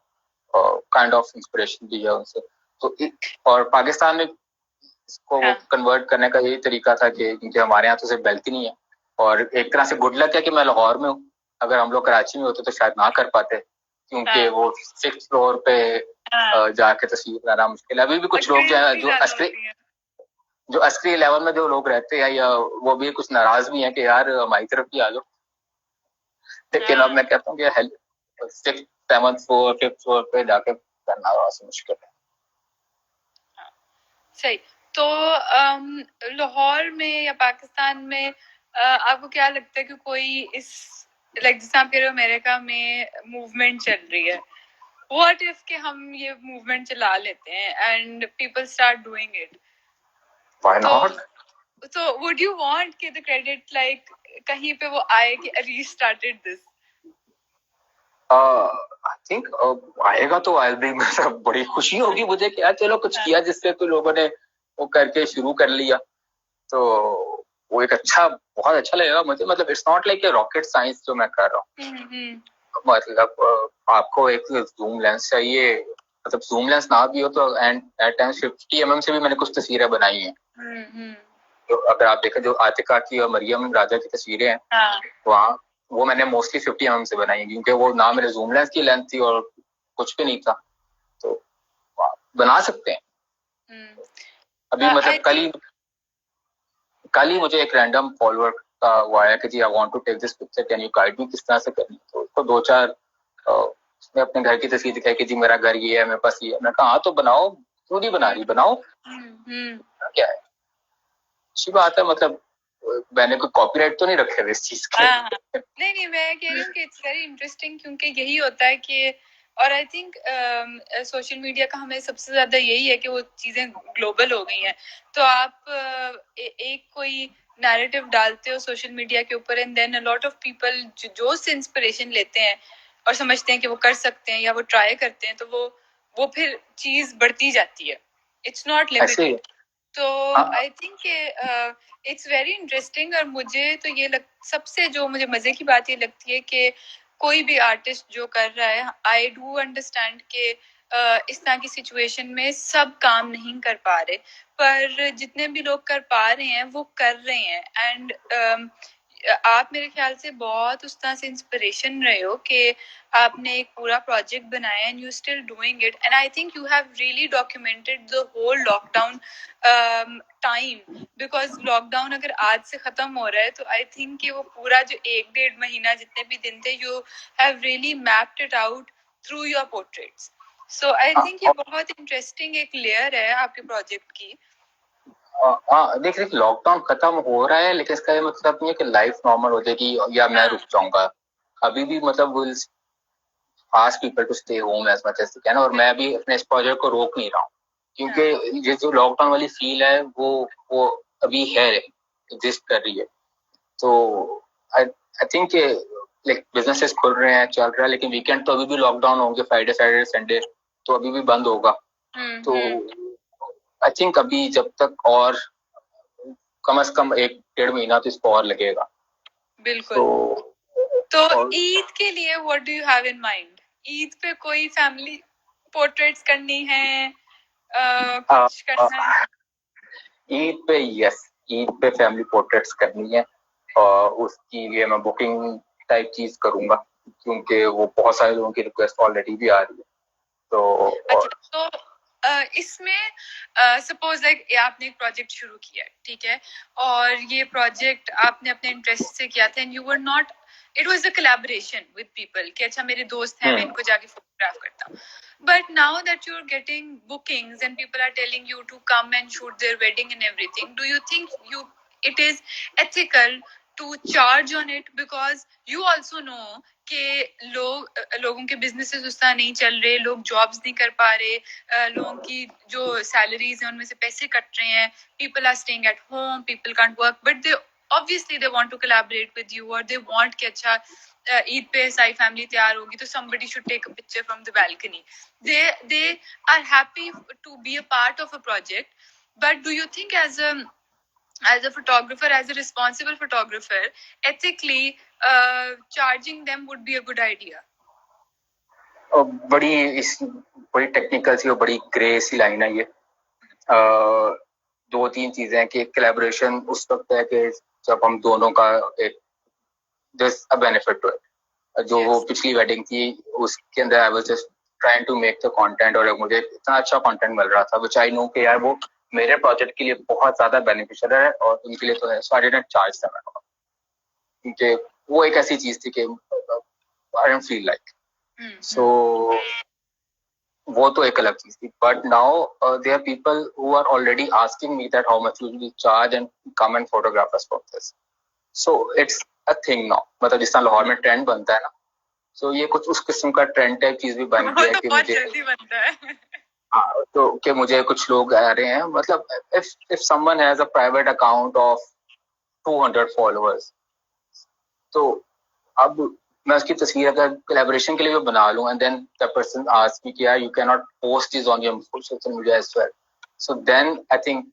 काइंड ऑफ इंस्पिरेशन भी है उनसे। तो और पाकिस्तान में इसको हाँ। कन्वर्ट करने का यही तरीका था कि क्योंकि हमारे यहाँ तो सिर्फ बैल्कनी है, और एक तरह से गुड लक है कि मैं लाहौर में हूँ, अगर हम लोग कराची में होते तो शायद ना कर पाते, क्योंकि हाँ। वो 6th फ्लोर पे हाँ। जाके तस्वीर बनाना मुश्किल है। अभी भी कुछ लोग जो अस्करी लेवल में जो लोग रहते हैं या वो भी कुछ नाराज भी हैं कि यार हमारी तरफ भी आ जाओ, लेकिन अब हाँ। मैं कहता हूँ कि 6th 7th floor 5th floor पे जाके करना थोड़ा सा मुश्किल है। सही। तो लाहौर में या पाकिस्तान में आपको क्या लगता है कि कोई इस लाइक जैसे आप कह रहे हो अमेरिका में मूवमेंट चल रही है, व्हाट इफ कि हम ये मूवमेंट चला लेते हैं and people start doing it, why तो नॉट? वुड यू वांट कि द क्रेडिट लाइक कहीं पे वो आए कि Ali started this? I think आएगा तो आई बी मतलब बड़ी खुशी होगी मुझे कि यार चलो कुछ किया जिससे तो लोगों ने वो करके शुरू कर लिया, तो वो एक अच्छा बहुत अच्छा लगेगा मुझे। मतलब it's not like a rocket science जो मैं कर रहा हूँ, मतलब आपको एक जूम लेंस चाहिए, मतलब जूम लेंस ना भी हो तो एंड एट टाइम्स 50 mm से भी मैंने कुछ तस्वीरें बनाई हैं। तो अगर आप देखें जो आतिका की और मरियम राजा की तस्वीरें हैं, हाँ। वहाँ वो मैंने मोस्टली 50 mm से बनाई है, क्योंकि वो ना मेरे जूम लेंस की लेंथ थी और कुछ भी नहीं था, तो बना सकते हैं। अभी मतलब कल ही मुझे एक रैंडम फॉलोअर का वो आया कि जी I want to take this picture, can you guide me किस तरह से करनी, तो उसको 2-4 उसने अपने घर की तस्वीर दिखाई कि जी मेरा घर ये है, मेरे पास ये है। मैं कहा हाँ तो बनाओ, क्यों नहीं बना रही, बनाओ, क्या है, अच्छी बात है। मतलब मैंने कोई कॉपीराइट तो नहीं रखे हुए इस चीज के। नहीं, मैं कह रही हूँ कि इट्स वेरी इंटरेस्टिंग, क्योंकि यही होता है कि और आई थिंक सोशल मीडिया का हमें सबसे ज्यादा यही है कि वो चीजें ग्लोबल हो गई हैं, तो आप एक कोई नैरेटिव डालते हो सोशल मीडिया के ऊपर and then a lot of people जो उससे इंस्पिरेशन लेते हैं और समझते हैं कि वो कर सकते हैं या वो ट्राई करते हैं, तो वो फिर चीज बढ़ती जाती है, इट्स नॉट ऐसे लिमिटेड। तो हाँ आई थिंक इट्स वेरी इंटरेस्टिंग। और मुझे तो सबसे जो मुझे मजे की बात ये लगती है कि कोई भी आर्टिस्ट जो कर रहा है, आई डू अंडरस्टैंड कि इस तरह की सिचुएशन में सब काम नहीं कर पा रहे, पर जितने भी लोग कर पा रहे हैं वो कर रहे हैं। एंड आप मेरे ख्याल से बहुत उस तरह से इंस्पिरेशन रहे हो कि आपने एक पूरा प्रोजेक्ट बनाया and you still doing it, and I think you have really documented the whole lockdown time. Because lockdown अगर आज से खत्म हो रहा है तो आई थिंक कि वो पूरा जो 1-1.5 महीना जितने भी दिन थे, you have really mapped it out through your portraits. So I think ये बहुत इंटरेस्टिंग एक लेयर है आपके प्रोजेक्ट की। हाँ देख देख लॉकडाउन खत्म हो रहा है, लेकिन इसका ये मतलब नहीं है कि लाइफ नॉर्मल हो जाएगी या मैं रुक जाऊंगा। अभी भी मतलब will ask people to stay home as much as they can, और मैं भी अपने इस प्रोजेक्ट को रोक नहीं रहा हूँ, क्योंकि ये जो लॉकडाउन वाली फील है वो अभी है, एग्जिस्ट कर रही है। तो आई आई थिंक लाइक बिजनेसेस खुल रहे हैं, चल रहा है, लेकिन वीकेंड तो अभी भी लॉकडाउन होंगे, फ्राइडे सैटरडे संडे तो अभी भी बंद होगा। तो आई थिंक अभी जब तक और कम से कम 1-1.5 महीना तो इसको और लगेगा। बिल्कुल। तो ईद के लिए what do you have in mind? Eid पे कोई फैमिली पोर्ट्रेट्स करनी है, कुछ करना है? ईद पे यस, ईद पे फैमिली पोर्ट्रेट्स करनी है, और उसके लिए मैं बुकिंग टाइप चीज करूंगा, क्योंकि वो बहुत सारे लोगों की रिक्वेस्ट ऑलरेडी भी आ रही है। तो अच्छा, तो इसमें सपोज लाइक आपने एक प्रोजेक्ट शुरू किया, ठीक है, और ये प्रोजेक्ट आपने अपने इंटरेस्ट से किया था, and you were not, it was a collaboration with people कि अच्छा मेरे दोस्त हैं, मैं इनको जाके फोटोग्राफ करता हूँ। But now that you are getting bookings and people are telling you to come and shoot their wedding and everything, do you think you it is ethical to charge on it? Because you also know कि लोगों के बिजनेसेस उस तरह नहीं चल रहे, लोग जॉब्स नहीं कर पा रहे, लोगों की जो सैलरीज हैं उनमें से पैसे कट रहे हैं, people are staying at home, people can't work, but they obviously they want to collaborate with you, or they want कि अच्छा ईद पे सारी फैमिली तैयार होगी तो somebody should take a picture from the balcony. They are happy to be a part of a project, but do you think as a photographer, as a responsible photographer, ethically charging them would be a good idea? बड़ी टेक्निकल सी और बड़ी ग्रे सी लाइन है ये। 2-3 चीजें हैं कि कोलैबोरेशन उस वक्त है कि जब हम दोनों का एक this a benefit to it. जो वो पिछली वेडिंग थी उसके अंदर I was just trying to make the content, और मुझे इतना अच्छा कंटेंट मिल रहा था व्हिच आई नो कि यार वो मेरे प्रोजेक्ट के लिए बहुत ज्यादा बेनिफिशियल है और उनके लिए तो है। So I didn't charge them, क्योंकि वो एक ऐसी चीज थी कि I don't feel like so, वो तो एक अलग चीज थी। But now there are people who are already asking me that how much will you charge and come and photograph us for this. So it's a thing now, मतलब जिस तरह लाहौर में ट्रेंड बनता है ना, सो ये कुछ उस किस्म का ट्रेंड टाइप चीज भी बन गया है कि बहुत जल्दी बनता है। हाँ, तो कि मुझे कुछ लोग आ रहे हैं, मतलब if someone has a private account of 200 followers, तो अब मैं उसकी तस्वीर अगर कोलैबोरेशन के लिए भी बना लूं and then the person ask me कि यार you can not post this on your social media as well, so then I think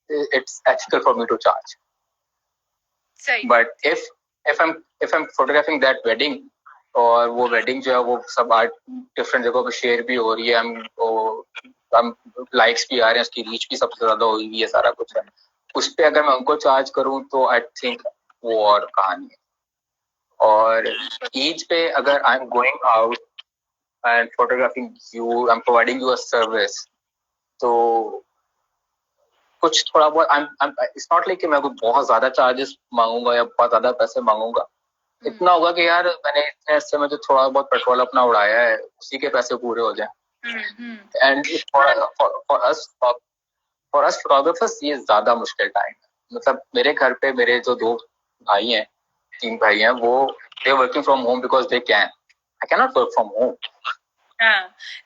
it's ethical for me to charge. But if I'm photographing that wedding, और वो वेडिंग जो है वो सब आर्ट डिफरेंट जगहों पे शेयर भी हो रही है, हम लाइक्स भी आ रहे हैं, उसकी रीच भी सबसे ज्यादा हुई है, सारा कुछ है, उस पे अगर मैं उनको चार्ज करूं तो आई थिंक वो और कहानी है। और ईद पे अगर I am going out and photographing you, I am providing you a service, तो कुछ थोड़ा बहुत इट्स नॉट लाइक कि मैं कोई बहुत ज्यादा चार्जेस मांगूंगा या बहुत ज्यादा पैसे मांगूंगा। इतना होगा कि यार मैंने इतने अरसे में जो थोड़ा बहुत पेट्रोल अपना उड़ाया है उसी के पैसे पूरे हो जाए। एंड फॉर अस फोटोग्राफर्स ये ज्यादा मुश्किल टाइम है। मतलब मेरे घर पे मेरे जो 2 भाई हैं, 3 भाई हैं, वो they working from home because they can, I can not work from home.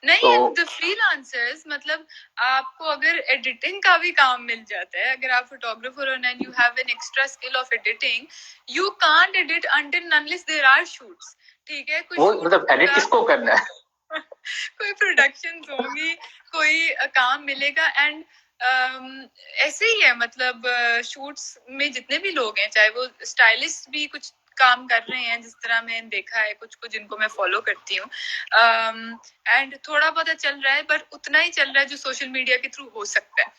नहीं, द फ्रीलांसर्स, मतलब आपको अगर एडिटिंग का भी काम मिल जाता है, अगर आप फोटोग्राफर हो and you have an extra skill of editing, you can't edit until unless there are shoots, ठीक है, कुछ वो मतलब एडिट किसको करना है? कोई प्रोडक्शंस होंगी, कोई काम मिलेगा एंड ऐसे ही है, मतलब शूट्स में जितने भी लोग हैं, चाहे वो स्टाइलिस्ट भी कुछ काम कर रहे हैं, जिस तरह मैंने देखा है कुछ कुछ जिनको मैं फॉलो करती हूँ, एंड थोड़ा बहुत चल रहा है, पर उतना ही चल रहा है जो सोशल मीडिया के थ्रू हो सकता है।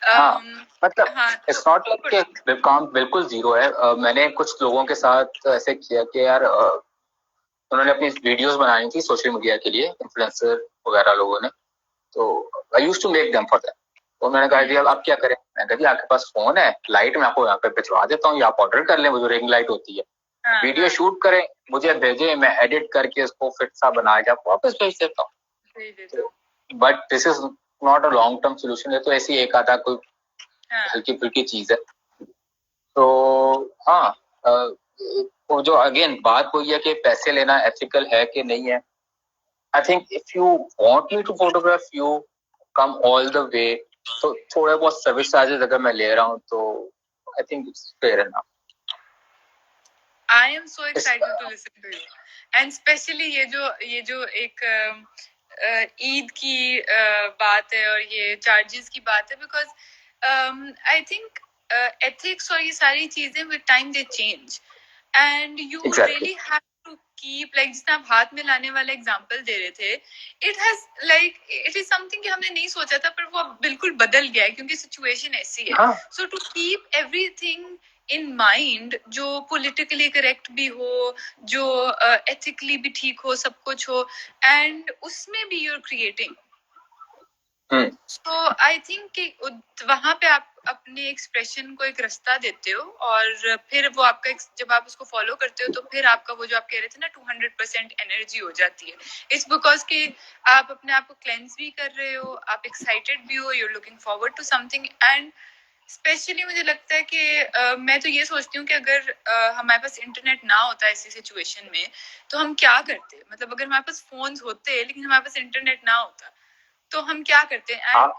हाँ, मतलब हाँ, इट्स नॉट लाइक कि काम बिल्कुल जीरो है। मैंने कुछ लोगों के साथ ऐसे किया कि यार उन्होंने अपनी वीडियोस बनाई थी सोशल मीडिया के लिए, इन्फ्लुएंसर वगैरह लोगों ने, तो I used to make them for that. तो मैंने कहा कि अब आप क्या करें? मैंने कहा जी आपके पास फोन है, लाइट मैं आपको यहाँ पे भिजवा देता हूँ, या आप ऑर्डर कर लें, वो जो रिंग लाइट होती है, वीडियो शूट करें, मुझे भेजे, मैं एडिट करके उसको फिट सा बना के आपको वापस भेज देता हूँ। But this is not a long term solution है, तो ऐसी एक आधा कोई हल्की फुल्की चीज है। तो हाँ, वो जो अगेन बात वही है कि पैसे लेना एथिकल है कि नहीं है। I think if you want me to photograph you, come all the way, तो थोड़े बहुत सर्विस चार्जेस अगर मैं ले रहा हूँ तो आई think it's fair enough. I am so excited to listen to you, and especially ये जो एक ईद की बात है और ये चार्जेस की बात है, बिकॉज आई थिंक एथिक्स और ये सारी चीजें with time they change, and you really have to keep, like जितना आप हाथ में लाने वाला एग्जांपल दे रहे थे, इट इज समथिंग कि हमने नहीं सोचा था, पर वो अब बिल्कुल बदल गया है क्योंकि सिचुएशन ऐसी है। So to keep everything in mind, जो पॉलिटिकली करेक्ट भी हो, जो एथिकली भी ठीक हो, सब कुछ हो, एंड उसमें भी you're creating. So I think कि वहां पे आप अपने एक्सप्रेशन को एक रास्ता देते हो, और फिर वो आपका जब आप उसको फॉलो करते हो तो फिर आपका वो जो आप कह रहे थे ना 200% एनर्जी हो जाती है। इट्स बिकॉज कि आप अपने आप को क्लेंस भी कर रहे हो, आप एक्साइटेड भी हो, you're looking forward to something. And specially मुझे लगता है कि मैं तो ये सोचती हूँ कि अगर हमारे पास इंटरनेट ना होता ऐसी सिचुएशन में, तो हम क्या करते, मतलब अगर हमारे पास फोन्स होते लेकिन हमारे पास इंटरनेट ना होता तो हम क्या करते हैं। एंड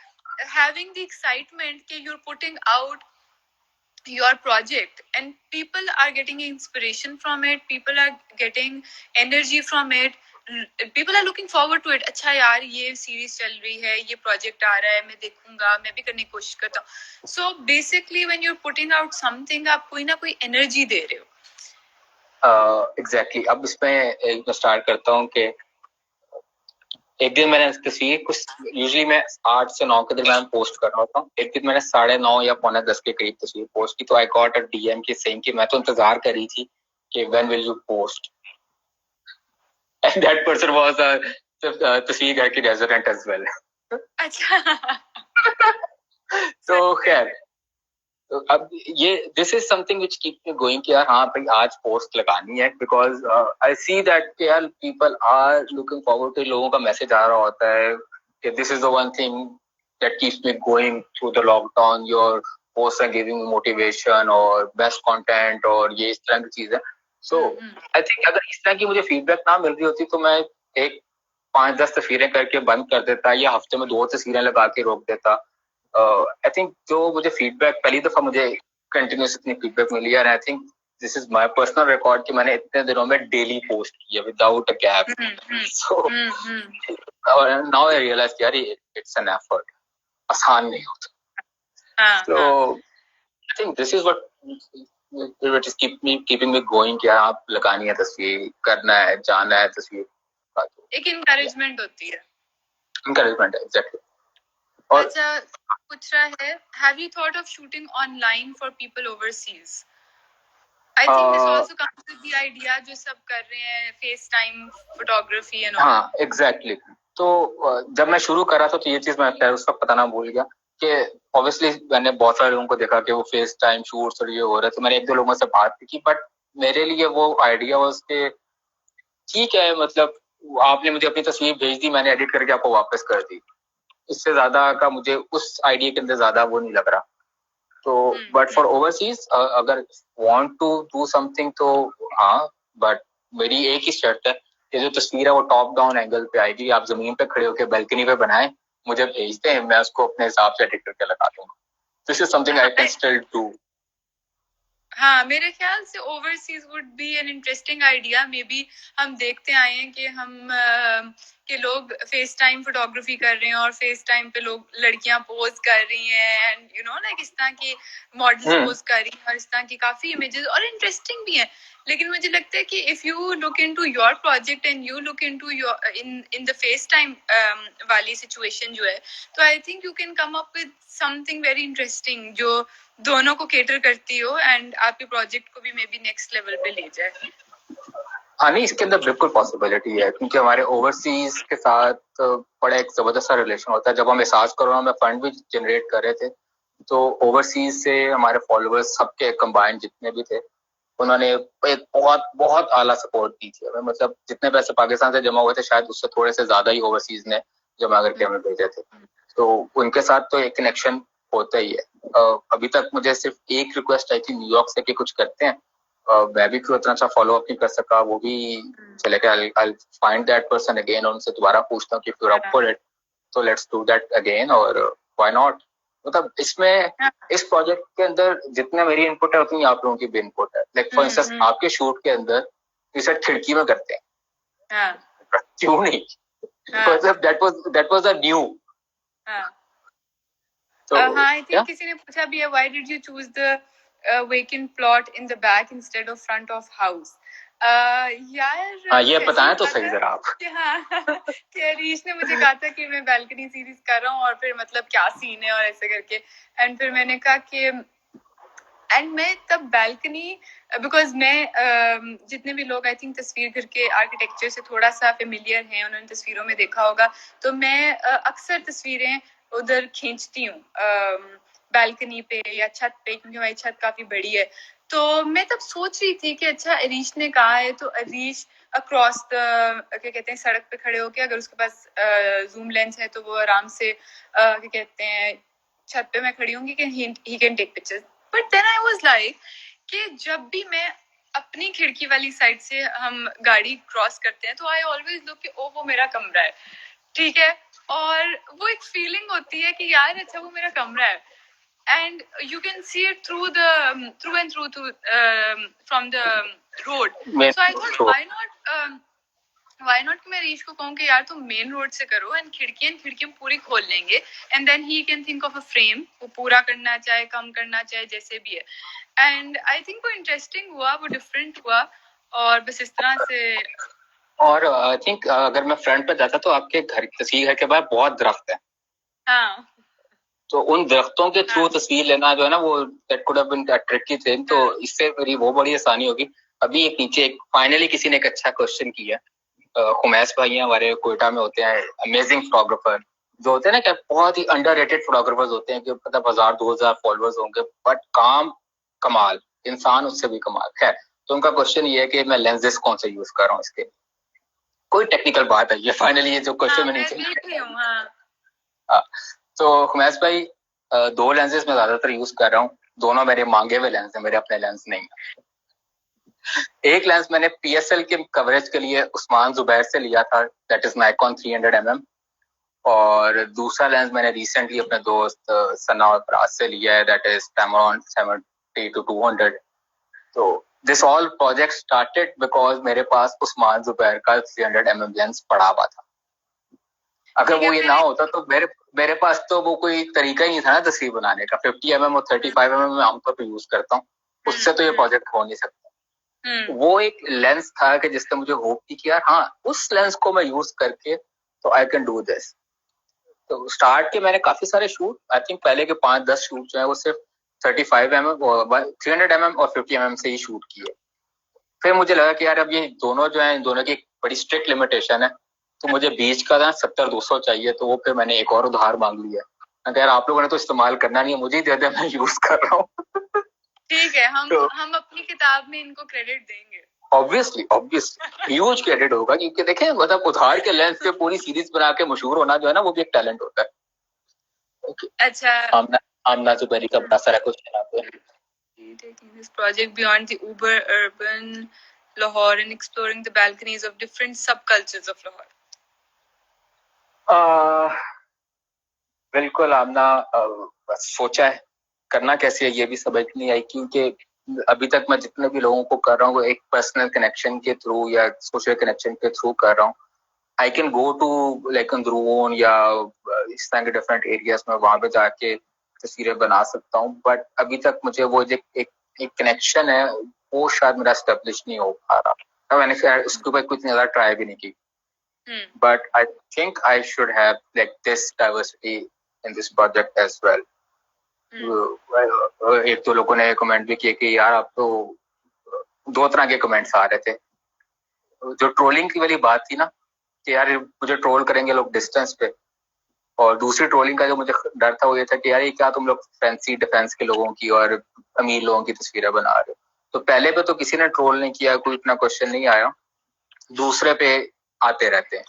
हैविंग द एक्साइटमेंट कि you are putting out your project and people are getting inspiration from it, people are getting energy from it, people are looking forward to it। अच्छा यार ये सीरीज चल रही है, ये प्रोजेक्ट आ रहा है, मैं देखूंगा, मैं भी करने की कोशिश करता हूँ। So basically when you are putting out something, आप कोई ना कोई एनर्जी दे रहे हो। एग्जैक्टली। अब इसमें एक मैं स्टार्ट करता हूँ कि एक दिन मैंने तस्वीर कुछ, यूजुअली मैं 8 से 9 के दरमियान पोस्ट कर रहा था, एक दिन मैंने 9:30 या 9:45 के करीब तस्वीर पोस्ट की, तो आई गॉट अ डीएम की सेइंग कि मैं तो इंतजार कर रही थी कि when will you post, and that person was तस्वीर घर की रेजिडेंट एज वेल। अच्छा। तो खैर, तो अब ये this is something which keep me going कि यार हाँ भाई आज पोस्ट लगानी है, बिकॉज आई सी दैट यार people are looking forward to, लोगों का मैसेज आ रहा होता है कि this is the one thing that keeps me going through the lockdown, your post are giving motivation और बेस्ट कंटेंट और ये इस तरह की चीजें। सो आई थिंक अगर इस तरह की मुझे फीडबैक ना मिल रही होती तो मैं एक 5-10 तस्वीरें करके बंद कर देता, या हफ्ते में 2 तस्वीरें लगा के रोक देता। आई थिंक जो मुझे फीडबैक पहली दफा मुझे कंटिन्यूस इतनी फीडबैक मिली है, I think this is my personal record कि मैंने इतने दिनों में डेली पोस्ट किया without a gap. So now I realise यार इट्स एन एफर्ट, आसान नहीं होता। So I think this is what is keeping me going कि आप लगानी है तस्वीर, करना है, जाना है तस्वीर, एक इंकरेजमेंट होती है। इंकरेजमेंट है एग्जैक्टली। अच्छा, पूछ रहा है, have you thought of shooting online for people overseas? I think this also comes with the idea जो सब कर रहे हैं FaceTime photography and all. हाँ एग्जैक्टली। तो जब मैं शुरू करा था तो ये चीज मैं उस वक्त बताना भूल गया कि ऑब्वियसली मैंने बहुत सारे लोगों को देखा कि वो फेस टाइम शूट्स और ये हो रहा है, तो मैंने 1-2 लोगों से बात की, बट मेरे लिए वो आइडिया वाज कि ठीक है, मतलब आपने मुझे अपनी तस्वीर भेज दी, मैंने एडिट करके आपको वापस कर दी, इससे ज्यादा का मुझे उस आइडिया के अंदर ज्यादा वो नहीं लग रहा। तो बट फॉर ओवरसीज अगर वांट टू डू समथिंग तो हाँ, बट मेरी एक ही शर्त है कि जो तस्वीर है वो टॉप डाउन एंगल पे आएगी, आप जमीन पे खड़े होकर बैल्कनी पे बनाएं, मुझे भेजते हैं, मैं उसको अपने हिसाब से एडिट करके लगा दूंगा। This is something I can still do. हाँ, मेरे ख्याल से overseas would be an interesting idea. May be हम देखते आए हैं कि के लोग फेस टाइम फोटोग्राफी कर रहे हैं और फेस टाइम पे लोग लड़कियां पोज कर रही हैं एंड यू नो लाइक इस तरह की मॉडल्स पोज कर रही हैं और इस तरह की काफी इमेजेस और इंटरेस्टिंग भी हैं। लेकिन मुझे लगता है कि if you look into your project and you look into your in the face time वाली सिचुएशन जो है, तो आई think you can come up with something very interesting जो दोनों को केटर करती हो एंड आपके प्रोजेक्ट को भी मे बी नेक्स्ट लेवल पे ले जाए। हाँ नहीं, इसके अंदर बिल्कुल पॉसिबिलिटी है क्योंकि हमारे ओवरसीज के साथ बड़ा एक जबरदस्त सा रिलेशन होता है। जब हम एहसास कोरोना में फंड भी जनरेट कर रहे थे तो ओवरसीज से हमारे फॉलोअर्स सबके कंबाइंड जितने भी थे उन्होंने एक बहुत बहुत आला सपोर्ट दी थी हमें। मतलब जितने पैसे पाकिस्तान से जमा हुए थे शायद उससे थोड़े से ज्यादा ही ओवरसीज ने जमा करके हमें भेजे थे। तो उनके साथ तो एक कनेक्शन होता ही है। अभी तक मुझे सिर्फ एक रिक्वेस्ट आई थी न्यूयॉर्क से कि कुछ करते हैं, मैं भी क्यों इतना अच्छा फॉलो अप नहीं कर सका, वो भी चले गए। I'll find that person again और उनसे दोबारा पूछता हूँ कि if you're up for it तो let's do that again और why not। मतलब इसमें इस प्रोजेक्ट के अंदर जितने मेरी इनपुट है उतनी आप लोगों की भी इनपुट है। लाइक फॉर इंस्टेंस आपके शूट के अंदर इसे खिड़की में करते हैं, क्यों नहीं? मतलब that was a new। तो हाँ, आई थिंक किसी ने पूछा भी है why did you choose the vacant plot in the back instead of front of house. यार ये बताएं तो सही जरा आप। हाँ कि अरीश ने मुझे कहा था कि मैं बैल्कनी सीरीज कर रहा हूँ और फिर मतलब क्या सीन है और ऐसे करके एंड फिर मैंने कहा कि एंड मैं तब बैल्कनी बिकॉज मैं जितने भी लोग आई थिंक तस्वीर घर के आर्किटेक्चर से थोड़ा सा फेमिलियर हैं, उन्होंने तस्वीरों में देखा होगा, तो मैं अक्सर तस्वीरें उधर खींचती हूँ बैल्कनी पे या छत पे क्योंकि हमारी छत काफी बड़ी है। तो मैं तब सोच रही थी कि अच्छा अरीश ने कहा है तो अरीश अक्रॉस द क्या कहते हैं सड़क पे खड़े होके अगर उसके पास जूम लेंस है तो वो आराम से क्या कहते हैं छत पे मैं खड़ी होंगी कि he can take pictures. But then I was like कि जब भी मैं अपनी खिड़की वाली साइड से हम गाड़ी क्रॉस करते हैं तो आई ऑलवेज लुक कि ओ वो मेरा कमरा है, ठीक है, और वो एक फीलिंग होती है कि यार अच्छा वो मेरा कमरा है and you can see it through the through and through to from the road. So I thought why not कि मैं रीश को कहूँ कि यार तुम मेन रोड से करो एंड खिड़कियां पूरी खोल लेंगे and then he can think of a frame, वो पूरा करना चाहे कम करना चाहे जैसे भी है। एंड आई थिंक वो इंटरेस्टिंग हुआ, वो डिफरेंट हुआ और बस इस तरह से। और आई थिंक अगर मैं फ्रंट पे जाता तो आपके घर तस्वीर घर के बाहर बहुत दरख्त है। हाँ, तो उन दरख्तों के थ्रू तस्वीर लेना जो है ना वो that could have been a tricky thing. तो इससे मेरी वो बड़ी आसानी होगी। अभी एक नीचे फाइनली किसी ने एक अच्छा क्वेश्चन किया। खुमैस भाई हमारे कोयटा में होते हैं, अमेजिंग फोटोग्राफर जो होते हैं ना कि बहुत ही अंडररेटेड फोटोग्राफर्स होते हैं कि मतलब 1000-2000 फॉलोअर्स होंगे बट काम कमाल, इंसान उससे भी कमाल है। तो उनका क्वेश्चन ये है कि मैं लेंसेज कौन से यूज कर रहा हूँ, इसके कोई टेक्निकल बात है ये फाइनली ये जो क्वेश्चन में नीचे। तो खुमैस भाई 2 लेंसेज में ज्यादातर यूज कर रहा हूँ, दोनों मेरे मांगे हुए लेंस है, मेरे अपने लेंस नहीं है। एक लेंस मैंने पीएसएल के कवरेज के लिए उस्मान जुबैर से लिया था, दैट इज नाइकॉन 300mm, और दूसरा लेंस मैंने रिसेंटली अपने दोस्त सना और फराज से लिया है, दैट इज Tamron 70-200। तो this all project started because मेरे पास उस्मान जुबैर का 300mm लेंस पड़ा हुआ था। अगर वो ये ना होता तो मेरे पास तो वो कोई तरीका ही नहीं था ना तस्वीर बनाने का। 50mm और 35mm में आमतौर पर यूज करता हूँ, उससे तो ये प्रोजेक्ट हो नहीं सकता। वो एक लेंस था कि जिसने मुझे होप थी कि यार हाँ उस लेंस को मैं यूज करके तो आई कैन डू दिस। तो स्टार्ट के मैंने काफी सारे शूट, आई थिंक पहले के 5-10 शूट जो है वो सिर्फ 35mm और 300mm और 50mm से ही शूट किए। फिर मुझे लगा कि यार अब ये दोनों जो है इन दोनों की बड़ी स्ट्रिक्ट लिमिटेशन है, तो मुझे बीच का ना 70-200 चाहिए। तो वो फिर मैंने एक और उधार मांग लिया। अगर आप लोगों ने तो इस्तेमाल करना नहीं है, मुझे ही दे दे, मैं यूज कर रहा हूँ। ठीक है, हम अपनी किताब में इनको क्रेडिट देंगे। ऑब्वियसली ह्यूज क्रेडिट होगा क्योंकि देखें मतलब उधार के लेंस पे पूरी सीरीज बना के मशहूर होना जो है ना वो भी एक टैलेंट होता है। अच्छा, आमना जुबैरी का बड़ा सारा क्वेश्चन आपको taking this project beyond the uber urban Lahore and exploring the balconies of different subcultures of Lahore. बिल्कुल आमना, बस सोचा है करना कैसे है ये भी समझ नहीं आई क्योंकि अभी तक मैं जितने भी लोगों को कर रहा हूँ वो एक पर्सनल कनेक्शन के थ्रू या सोशल कनेक्शन के थ्रू कर रहा हूँ. I can go to like Androon या इस तरह के डिफरेंट एरियाज में, वहां पे जाके तस्वीरें बना सकता हूँ. बट अभी तक मुझे वो जो एक कनेक्शन है वो शायद मेरा एस्टेब्लिश नहीं हो पा रहा. अब मैंने शायद उसके ऊपर कुछ ज्यादा ट्राई भी नहीं की. But I think I should have like this diversity in this project as well. एक दो लोगों ने कमेंट भी किए कि यार आप तो, दो तरह के कमेंट्स आ रहे थे. जो ट्रोलिंग की वाली बात थी ना कि यार मुझे ट्रोल करेंगे लोग डिस्टेंस पे, और दूसरी ट्रोलिंग का जो मुझे डर था वो ये था कि यार ये क्या तुम लोग फैंसी डिफेंस के लोगों की और अमीर लोगों की तस्वीरें बना रहे हो. तो पहले पे तो किसी ने ट्रोल नहीं किया, कोई इतना क्वेश्चन नहीं आया. दूसरे पे आते रहते हैं.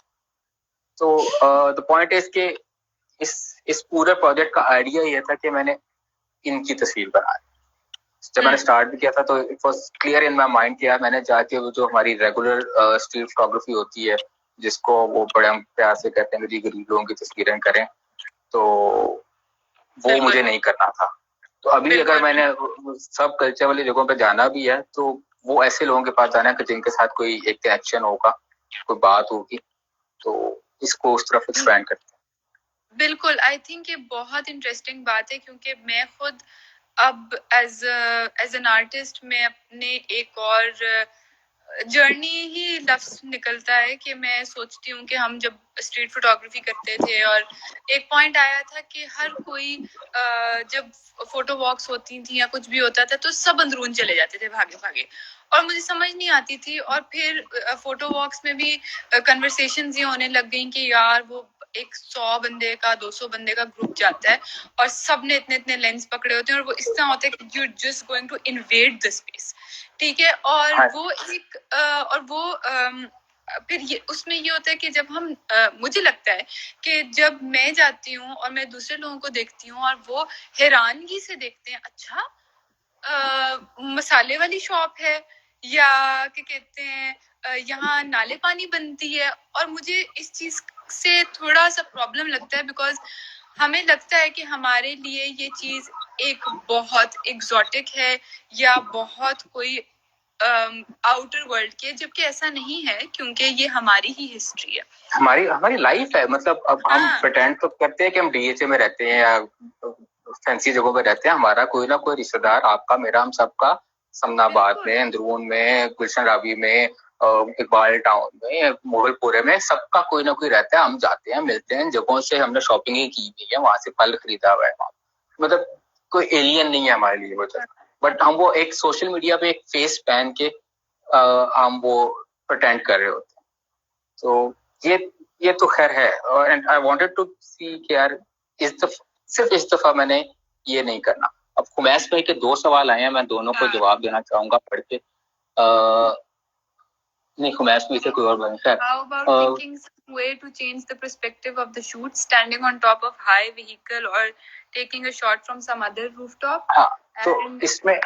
तो द पॉइंट इज कि इस पूरे प्रोजेक्ट का आइडिया ये था कि मैंने इनकी तस्वीर बनाई. जब मैंने स्टार्ट भी किया था तो it was clear in my mind कि यार मैंने जाके वो जो हमारी रेगुलर स्ट्रीट फोटोग्राफी होती है, जिसको वो बड़े हम प्यार से कहते हैं कि गरीब लोगों की तस्वीरें करें, तो वो मुझे नहीं करना था. तो अभी अगर मैंने सब कल्चर वाली जगहों पे जाना भी है तो वो ऐसे लोगों के पास जाना है कि जिनके साथ कोई एक कनेक्शन होगा, कोई बात होगी, तो इसको उस तरफ एक्सपेंड करते हैं. बिल्कुल, आई थिंक ये बहुत इंटरेस्टिंग बात है, क्योंकि मैं खुद अब एज एन आर्टिस्ट मैं अपने एक और जर्नी ही लफ्ज निकलता है कि मैं सोचती हूँ कि हम जब स्ट्रीट फोटोग्राफी करते थे और एक पॉइंट आया था कि हर कोई जब फोटो वॉक्स होती थी या कुछ भी होता था तो सब अंदरून चले जाते थे भागे भागे, और मुझे समझ नहीं आती थी. और फिर फोटो वॉक्स में भी कन्वर्सेशंस ये होने लग गई कि यार वो एक 100 बंदे का 200 बंदे का ग्रुप जाता है और सब ने इतने इतने लेंस पकड़े होते हैं और वो इस तरह होता है कि you just going to invade the space. ठीक है. और वो एक और वो फिर ये उसमें ये होता है कि जब हम मुझे लगता है कि जब मैं जाती हूँ और मैं दूसरे लोगों को देखती हूँ और वो हैरानगी से देखते हैं, अच्छा मसाले वाली शॉप है या क्या कहते हैं यहाँ नाले पानी बनती है, और मुझे इस चीज से थोड़ा सा प्रॉब्लम लगता है, बिकॉज हमें लगता है कि हमारे लिए ये चीज एक बहुत एग्जॉटिक है या बहुत कोई आउटर वर्ल्ड के, जबकि ऐसा नहीं है, क्योंकि ये हमारी ही हिस्ट्री है, हमारी हमारी लाइफ है. मतलब अब हम प्रिटेंड तो करते हैं कि हम डीएचए में रहते हैं या फैंसी जगहों पे रहते हैं. हमारा कोई ना कोई रिश्तेदार, आपका मेरा, हम सबका, समनाबाद में, अंदरून में, गुलशन रावी में, इकबाल टाउन में, मुगलपुरे में, सबका कोई ना कोई रहता है. हम जाते हैं, मिलते हैं. जगहों से हमने शॉपिंग ही की हुई है, वहां से फल खरीदा हुआ है. मतलब कोई एलियन नहीं है हमारे लिए वो जगह. बट हम वो एक सोशल मीडिया पे एक फेस पहन के हम वो प्रिटेंड कर रहे होते हैं. तो ये तो खैर है. एंड आई वांटेड टू सी कि यार सिर्फ इस दफा मैंने ये नहीं करना. अब खुमैस भाई के दो सवाल आए हैं, मैं दोनों को जवाब देना चाहूंगा पढ़ के. नहीं, खुमैस भी से कोई और बन है. How about thinking some way to change the perspective of the shoot, standing on top of high vehicle or taking a shot from some other rooftop? हाँ, तो इसमें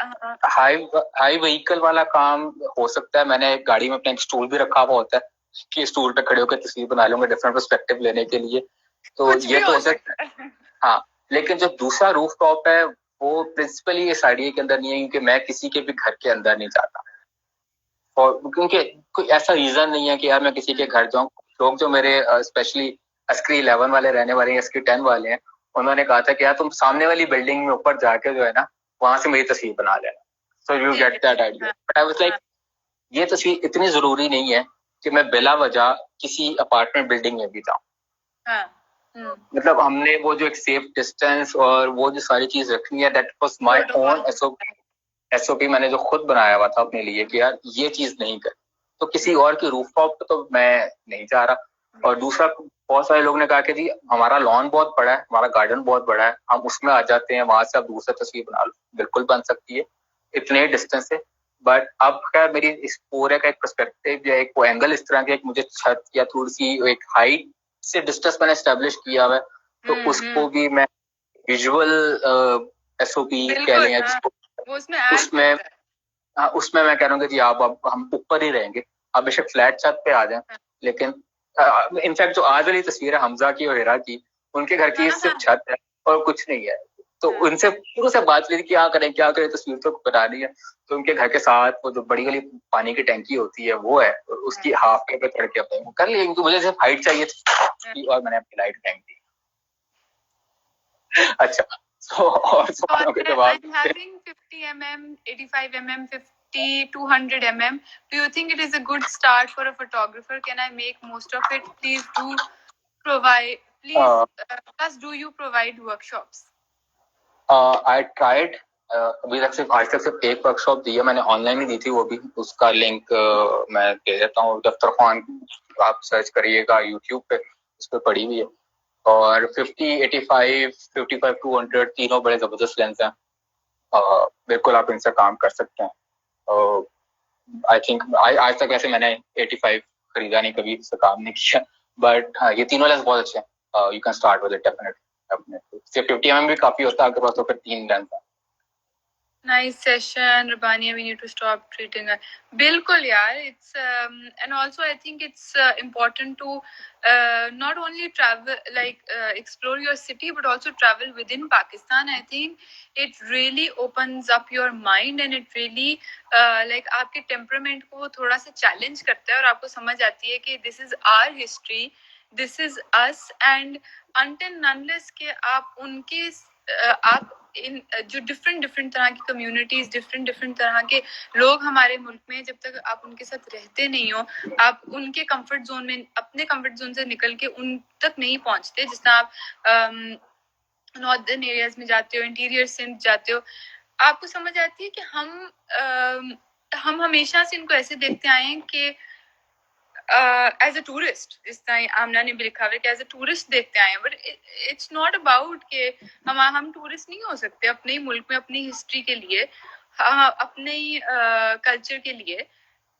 हाई व्हीकल वाला काम हो सकता है. मैंने गाड़ी में अपना एक स्टूल भी रखा हुआ होता है कि स्टूल पे खड़े होकर तस्वीर बना लूंगा डिफरेंट पर्सपेक्टिव लेने के लिए. तो ये तो हो सकता है. हाँ, लेकिन जो दूसरा रूफ टॉप है वो प्रिंसिपली इस आइडिया के अंदर नहीं है, क्योंकि मैं किसी के भी घर के अंदर नहीं जाता. और क्योंकि कोई ऐसा रीजन नहीं है कि यार मैं किसी के घर जाऊं. लोग जो मेरे स्पेशली अस्क्री 11 वाले रहने वाले हैं, अस्क्री 10 वाले हैं, उन्होंने कहा था कि यार तुम सामने वाली बिल्डिंग में ऊपर जाके जो है ना, वहां से मेरी तस्वीर बना लेना. So you get that idea. But I was like, ये तस्वीर इतनी जरूरी नहीं है कि मैं बिला वजह किसी अपार्टमेंट बिल्डिंग में भी जाऊं. मतलब हमने वो जो एक सेफ डिस्टेंस और वो जो सारी चीज रखनी है, that was my own SOP मैंने जो खुद बनाया हुआ था अपने लिए कि यार ये चीज नहीं कर. तो किसी और के रूफटॉप पे तो मैं नहीं जा रहा. और दूसरा, बहुत सारे लोगों ने कहा कि जी हमारा लॉन बहुत बड़ा है, हमारा गार्डन बहुत बड़ा है, हम उसमें आ जाते हैं, वहां से आप दूसरा तस्वीर बना लो. बिल्कुल बन सकती है इतने डिस्टेंस से. बट अब क्या मेरी इस पूरे का एक पर्सपेक्टिव या एक एंगल इस तरह का, एक मुझे छत या थोड़ी सी एक हाइट से डिस्टेंस मैंने एस्टेब्लिश किया हुआ है, तो उसको भी मैं विजुअल एसओपी कह लें, उसमें मैं कह रहा हूँ कि जी आप अब हम ऊपर ही रहेंगे. आप बेशक फ्लैट छत पे आ जाएं, लेकिन इनफैक्ट जो आज वाली तस्वीर है हमजा की और हिरा की, उनके घर की सिर्फ छत है और कुछ नहीं है. तो उनसे शुरू से बात हुई क्या करें, तस्वीर तो बनानी है। तो उनके घर के साथ वो जो बड़ी वाली पानी की टैंकी होती है वो है, और उसकी हाफ पे चढ़ के अपने कर लिए, क्योंकि मुझे सिर्फ हाइट चाहिए थी और मैंने अपनी लाइट फेंक दी। अच्छा, तो और सवालों के जवाब I'm having 50 mm, 85 mm, 50, 200 mm. Do you think it is a good start for a photographer? Can I make most of it? Please do provide. Please, plus do you provide workshops? I tried, अभी तक सिर्फ आज तक सिर्फ एक वर्कशॉप दी है मैंने, ऑनलाइन ही दी थी वो भी। उसका लिंक मैं दे देता हूँ, दफ्तर खान आप सर्च करिएगा यूट्यूब पे, उस पर पड़ी हुई है। और 50, 85, 55, 200 तीनों बड़े जबरदस्त लेंस हैं। बिल्कुल आप इनसे काम कर सकते हैं। आई थिंक आज तक वैसे मैंने 85 खरीदा नहीं, कभी इससे काम नहीं किया, बट हाँ ये तीनों लेंस बहुत अच्छे हैं। You can start with it definitely. सिर्फ 50 mm भी काफी होता है आपके पास, तो फिर 3 लेंस है। Nice session, Rabania. We need to stop treating her. Bilkul, yaar. It's and also I think it's important to not only travel, explore your city, but also travel within Pakistan. I think it really opens up your mind and it really आपके temperament को थोड़ा सा challenge करता है और आपको समझ आती है कि this is our history, this is us, and until unless के आप उनके आप इन जो डिफरेंट तरह की कम्युनिटीज, डिफरेंट तरह के लोग हमारे मुल्क में, जब तक आप उनके साथ रहते नहीं हो, आप उनके कंफर्ट जोन में, अपने कंफर्ट जोन से निकल के उन तक नहीं पहुंचते। जिस तरह आप नॉर्दर्न एरियाज में जाते हो, इंटीरियर सिंध जाते हो, आपको समझ आती है कि हम हमेशा से इनको ऐसे देखते आए हैं कि एज अ टूरिस्ट, जिस तरह आमना ने भी लिखा हुआ है कि एज अ टूरिस्ट देखते आए हैं, बट इट्स नॉट अबाउट कि हम टूरिस्ट नहीं हो सकते अपने ही मुल्क में, अपनी हिस्ट्री के लिए, अपने ही कल्चर के लिए।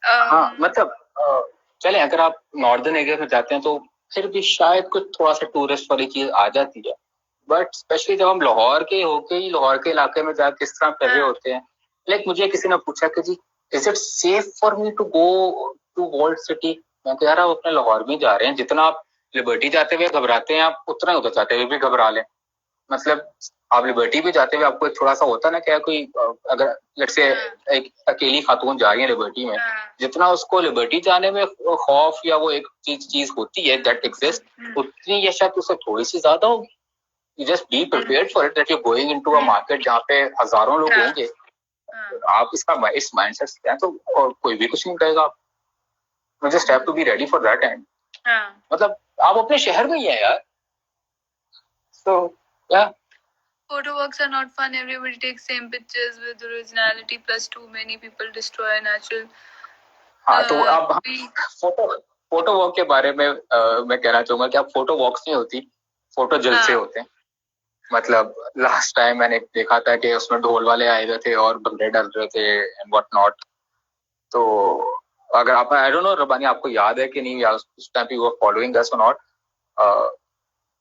हाँ मतलब चले अगर आप नॉर्दर्न एरिया में जाते हैं तो फिर भी शायद कुछ थोड़ा सा टूरिस्ट वाली चीज आ जाती है, बट स्पेशली जब हम लाहौर के होके ही लाहौर के इलाके में जा किस तरह कर रहे होते हैं। लाइक मुझे किसी ने पूछा कि जी is it safe for me to go to walled city. मैं कह रहा हूँ अपने लाहौर में जा रहे हैं, जितना आप लिबर्टी जाते हुए घबराते हैं आप उतना ही उधर जाते हुए भी घबरा लें। मतलब आप लिबर्टी भी जाते हुए आपको एक थोड़ा सा होता ना, क्या कोई अगर लेट्स से एक अकेली खातून जा रही है लिबर्टी में, जितना उसको लिबर्टी जाने में खौफ या वो एक चीज होती है दैट एग्जिस्ट, उतनी ये शायद उससे थोड़ी सी ज्यादा होगी। You just be prepared for it that you going into a market जहाँ पे हजारों लोग होंगे। आप इसका इस माइंडसेट से हैं तो कोई भी कुछ नहीं कहेगा। You just have to be ready for that and मतलब आप अपने शहर में ही हैं यार। सो या Photo walks are not fun. Everybody takes same pictures with originality. Plus, too many people destroy natural. हाँ तो अब फोटो वॉक के बारे में मैं कहना चाहूंगा कि अब फोटो वॉक्स नहीं होती, फोटो जलसे होते हैं। मतलब लास्ट टाइम मैंने देखा था कि उसमें ढोल वाले आए हुए थे और बंदे डल रहे थे एंड व्हाट नॉट। तो अगर आप आई डोंट नो रबानी आपको याद है कि नहीं, या उस time you were following us और नॉट।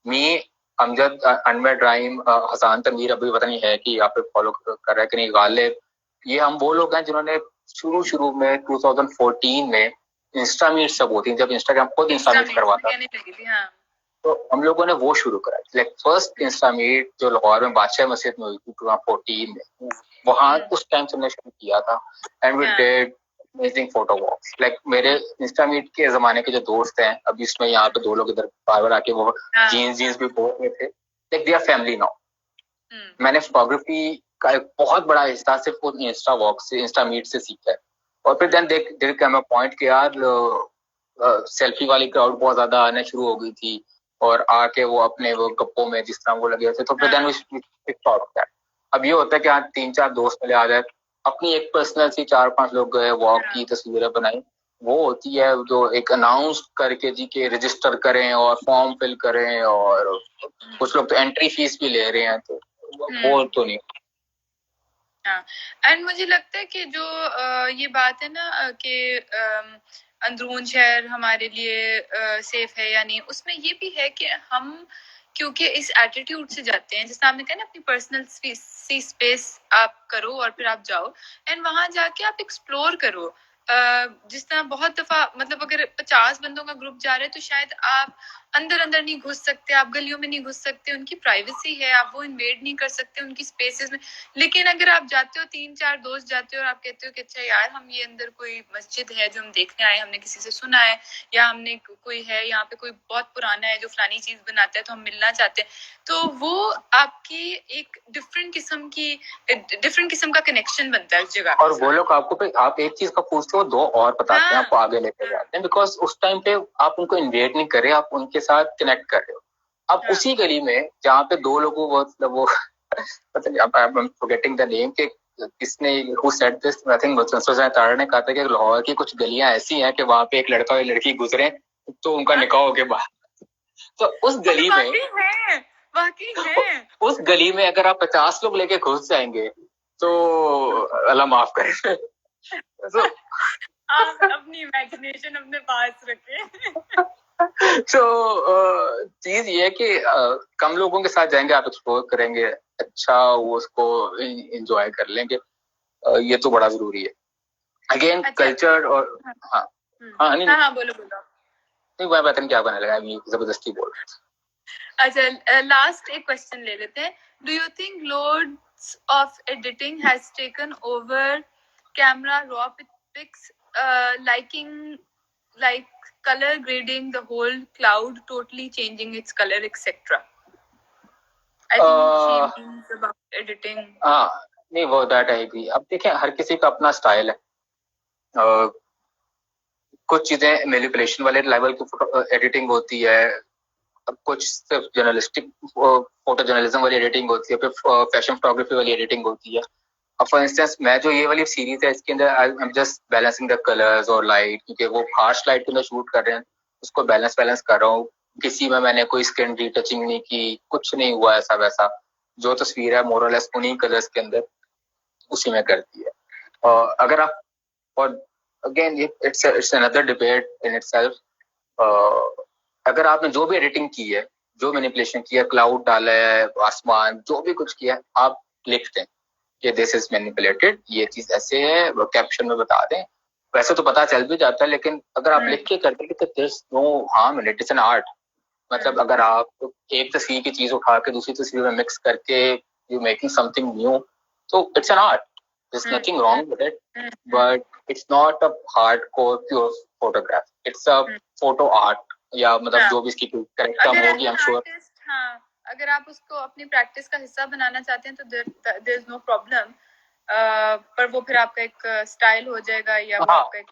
मी अमजद अनमेड राइम हसान तनवीर अभी पता नहीं है कि आप फॉलो कर रहे हैं कि नहीं, गालिब, ये हम वो लोग हैं जिन्होंने शुरू में 2014 में इंस्टा मीट सब होती, जब इंस्टाग्राम खुद इंस्टा मीट करवाता, तो हम लोगों ने वो शुरू करा। लाइक फर्स्ट इंस्टा मीट जो लाहौर में बादशाह मस्जिद में हुई थी 2014 में, वहां उस टाइम से हमने शुरू किया था and we did amazing photo walks. Like मेरे इंस्टा मीट के जमाने के जो दोस्त हैं, अभी इसमें यहाँ पे 2 लोग इधर बार आके वो जीन्स भी बोल रहे थे, like they are family now. मैंने फोटोग्राफी का एक बहुत बड़ा हिस्सा सिर्फ उन इंस्टा वॉक से, इंस्टा मीट से सीखा है। और फिर देन देख के मैं पॉइंट के यार सेल्फी वाली क्राउड बहुत ज्यादा आने शुरू हो गई थी और आके वो अपने वो गप्पों में जिस तरह वो लगे थे, तो फिर देन वी थॉट दैट अब ये होता है कि हाँ 3-4 दोस्त मिले आ जाए, अपनी एक पर्सनल सी 4-5 लोग गए, वॉक की तस्वीरें बनाई। वो होती है जो एक अनाउंस करके जी के रजिस्टर करें और फॉर्म फिल करें, और कुछ लोग तो एंट्री फीस भी ले रहे हैं, तो वो तो नहीं। एंड मुझे लगता है कि जो ये बात है ना कि अंदरून शहर हमारे लिए सेफ है या नहीं, उसमें ये भी है कि हम क्योंकि इस एटीट्यूड से जाते हैं, जैसे आपने कहा ना अपनी पर्सनल स्पेस आप करो और फिर आप जाओ एंड वहां जाके आप एक्सप्लोर करो। जिस तरह बहुत दफा मतलब अगर 50 बंदों का ग्रुप जा रहा है तो शायद आप अंदर अंदर नहीं घुस सकते, आप गलियों में नहीं घुस सकते, उनकी प्राइवेसी है, आप वो इन्वेड नहीं कर सकते उनकी स्पेसेस में। लेकिन अगर आप जाते हो 3-4 दोस्त जाते हो और आप कहते हो कि अच्छा यार हम ये अंदर कोई मस्जिद है जो हम देखने आए, हमने किसी से सुना है, या हमने कोई है यहाँ पे कोई बहुत पुराना है जो फलानी चीज बनाता है तो हम मिलना चाहते हैं, तो वो आपकी एक डिफरेंट किस्म का कनेक्शन बनता है उस जगह। और वो लोग आपको पे आप एक चीज का पूछते हो, दो और बताते हैं, आपको आगे लेकर जाते हैं, बिकॉज उस टाइम पे आप उनको इन्वेट नहीं कर रहे, आप उनके साथ कनेक्ट कर रहे हो। अब उसी गली में जहाँ पे दो लोगों को मतलब वो मतलब I am forgetting the name, के किसने who said this, I think संसद तारा ने कहा था कि लाहौर की कुछ गलियां ऐसी हैं कि वहां पे एक लड़का और लड़की गुजरे तो उनका निकाह हो के बाहर। तो उस गली में वाकई है उस गली में अगर आप 50 लोग लेके घुस जाएंगे तो अल्लाह माफ करे। तो आप अपनी इमेजिनेशन अपने पास रखें। तो चीज ये है कि कम लोगों के साथ जाएंगे, आप एक्सप्लोर करेंगे, अच्छा वो उसको एंजॉय कर लेंगे, ये तो बड़ा जरूरी है। अगेन कल्चर और हाँ हाँ बोलो नहीं मैं पता नहीं क्या करने लगा, जबरदस्ती बोल रहा था। अच्छा लास्ट एक क्वेश्चन ले लेते हैं। Do you think loads of editing has taken over camera raw pics, like color grading the whole cloud, totally changing its color, etc. I think she means about editing. हाँ नहीं वो दैट आएगी। अब देखें हर किसी का अपना स्टाइल है, कुछ चीजें मैनिपुलेशन वाले लेवल की एडिटिंग होती है, अब कुछ सिर्फ जर्नलिस्टिक फोटो जर्नलिज्म वाली एडिटिंग होती है, फिर फैशन फोटोग्राफी वाली एडिटिंग होती है। अब फॉर इंस्टेंस मैं जो ये वाली सीरीज है इसके अंदर I am just balancing the colours और लाइट, क्योंकि वो हार्श लाइट के अंदर शूट कर रहे हैं, उसको बैलेंस कर रहा हूँ। किसी में मैंने कोई स्किन रीटचिंग नहीं की, कुछ नहीं हुआ ऐसा वैसा, जो तस्वीर है मोरलेस उन्हीं कलर्स के अंदर उसी में करती है। और अगर आप और again it's another debate in itself, अगर आपने जो भी एडिटिंग की है, जो मैनिपुलेशन किया, क्लाउड डाला है, आसमान, जो भी कुछ किया, आप लिखते हैं कि दिस इज मैनिपुलेटेड, ये चीज ऐसे है, वो कैप्शन में बता दें। वैसे तो पता चल भी जाता है, लेकिन अगर आप लिख के करते हैं तो there is no harm in it, it's an art. मतलब अगर आप एक तस्वीर की चीज उठा के दूसरी तस्वीर में मिक्स करके यू मेकिंग समथिंग न्यू, तो it's an art, there's nothing wrong with it, but it's not a hardcore pure photograph, it's a photo art, या मतलब जो भी इसकी करेक्ट टर्म होगी आई एम श्योर। अगर आप उसको अपनी प्रैक्टिस का हिस्सा बनाना चाहते हैं तो देयर इज नो प्रॉब्लम, पर वो फिर आपका एक स्टाइल हो जाएगा, या वो आपका एक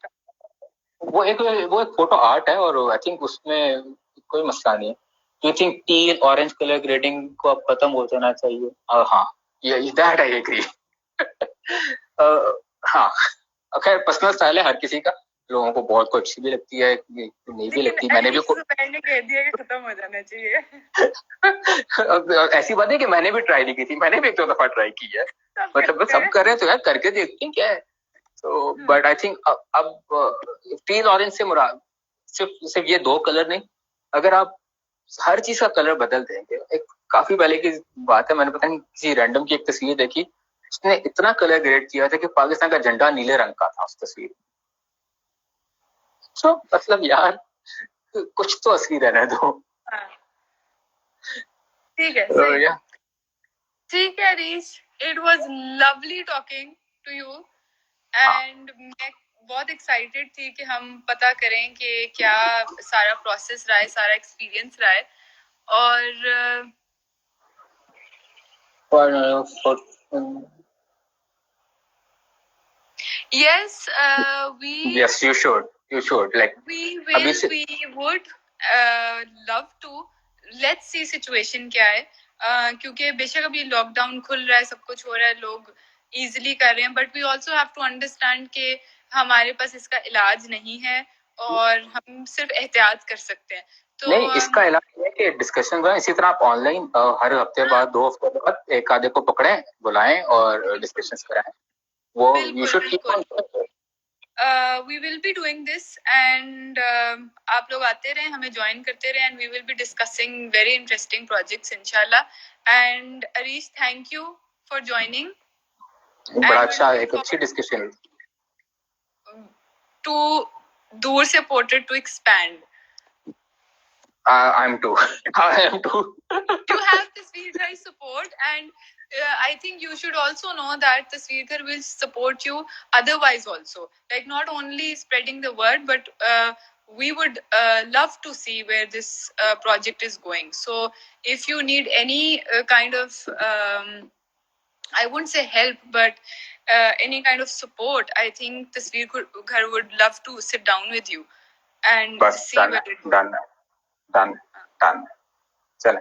वो एक फोटो आर्ट है, और आई थिंक उसमें कोई मसला नहीं है। Do you think teal orange colour grading को अब खत्म हो जाना चाहिए? हाँ, ये दैट आई एग्री। हाँ खैर पर्सनल स्टाइल है हर किसी का, लोगों को बहुत को अच्छी भी लगती है, नहीं भी लगती। मैंने भी कह दिया कि खत्म हो जाना चाहिए। ऐसी बात है कि मैंने भी ट्राई नहीं की थी, मैंने भी एक दो दफा ट्राई की है, मतलब सब कर रहे हैं तो यार करके देखते हैं क्या है। तो बट आई थिंक अब टील ऑरेंज से मुराद सिर्फ ये दो कलर नहीं, अगर आप हर चीज का कलर बदल देंगे। एक काफी पहले की बात है, मैंने पता नहीं किसी रैंडम की एक तस्वीर देखी, उसने इतना कलर ग्रेड किया था कि पाकिस्तान का झंडा नीले रंग का था उस तस्वीर। तो मतलब यार कुछ तो असली रहने दो। ठीक है ठीक है रीश, it was lovely talking to you, and मैं बहुत एक्साइटेड थी कि हम पता करें कि क्या सारा प्रोसेस रहा है, सारा एक्सपीरियंस रहा है। और yes, yes you should like we would love to, let's see situation क्या है, क्योंकि बेशक अभी लॉकडाउन खुल रहा है, सब कुछ हो रहा है, लोग इजीली कर रहे हैं, but we also have to understand कि हमारे पास इसका इलाज नहीं है और हम सिर्फ एहतियात कर सकते हैं। तो नहीं, इसका इलाज है कि डिस्कशन करें, इसी तरह आप ऑनलाइन हर हफ्ते बाद 2 हफ्ते बाद एक आधे को पकड़ें, बुलाएं और डिस्कशंस कराएं। वो you should keep on, we will be doing this, and आप लोग आते रहे, हमें ज्वाइन करते रहे, and we will be discussing very interesting projects inshallah. And Arish, thank you for joining. बड़ा अच्छा, एक अच्छी डिस्कशन। to दूर से portrait to expand? I'm too. I am too. You have Tasveer Ghar support, and I think you should also know that Tasveer Ghar will support you otherwise also. Like not only spreading the word, but we would love to see where this project is going. So if you need any kind of I wouldn't say help, but any kind of support, I think Tasveer Ghar would love to sit down with you and Bas, see done, where it goes. done, done, done. Chale.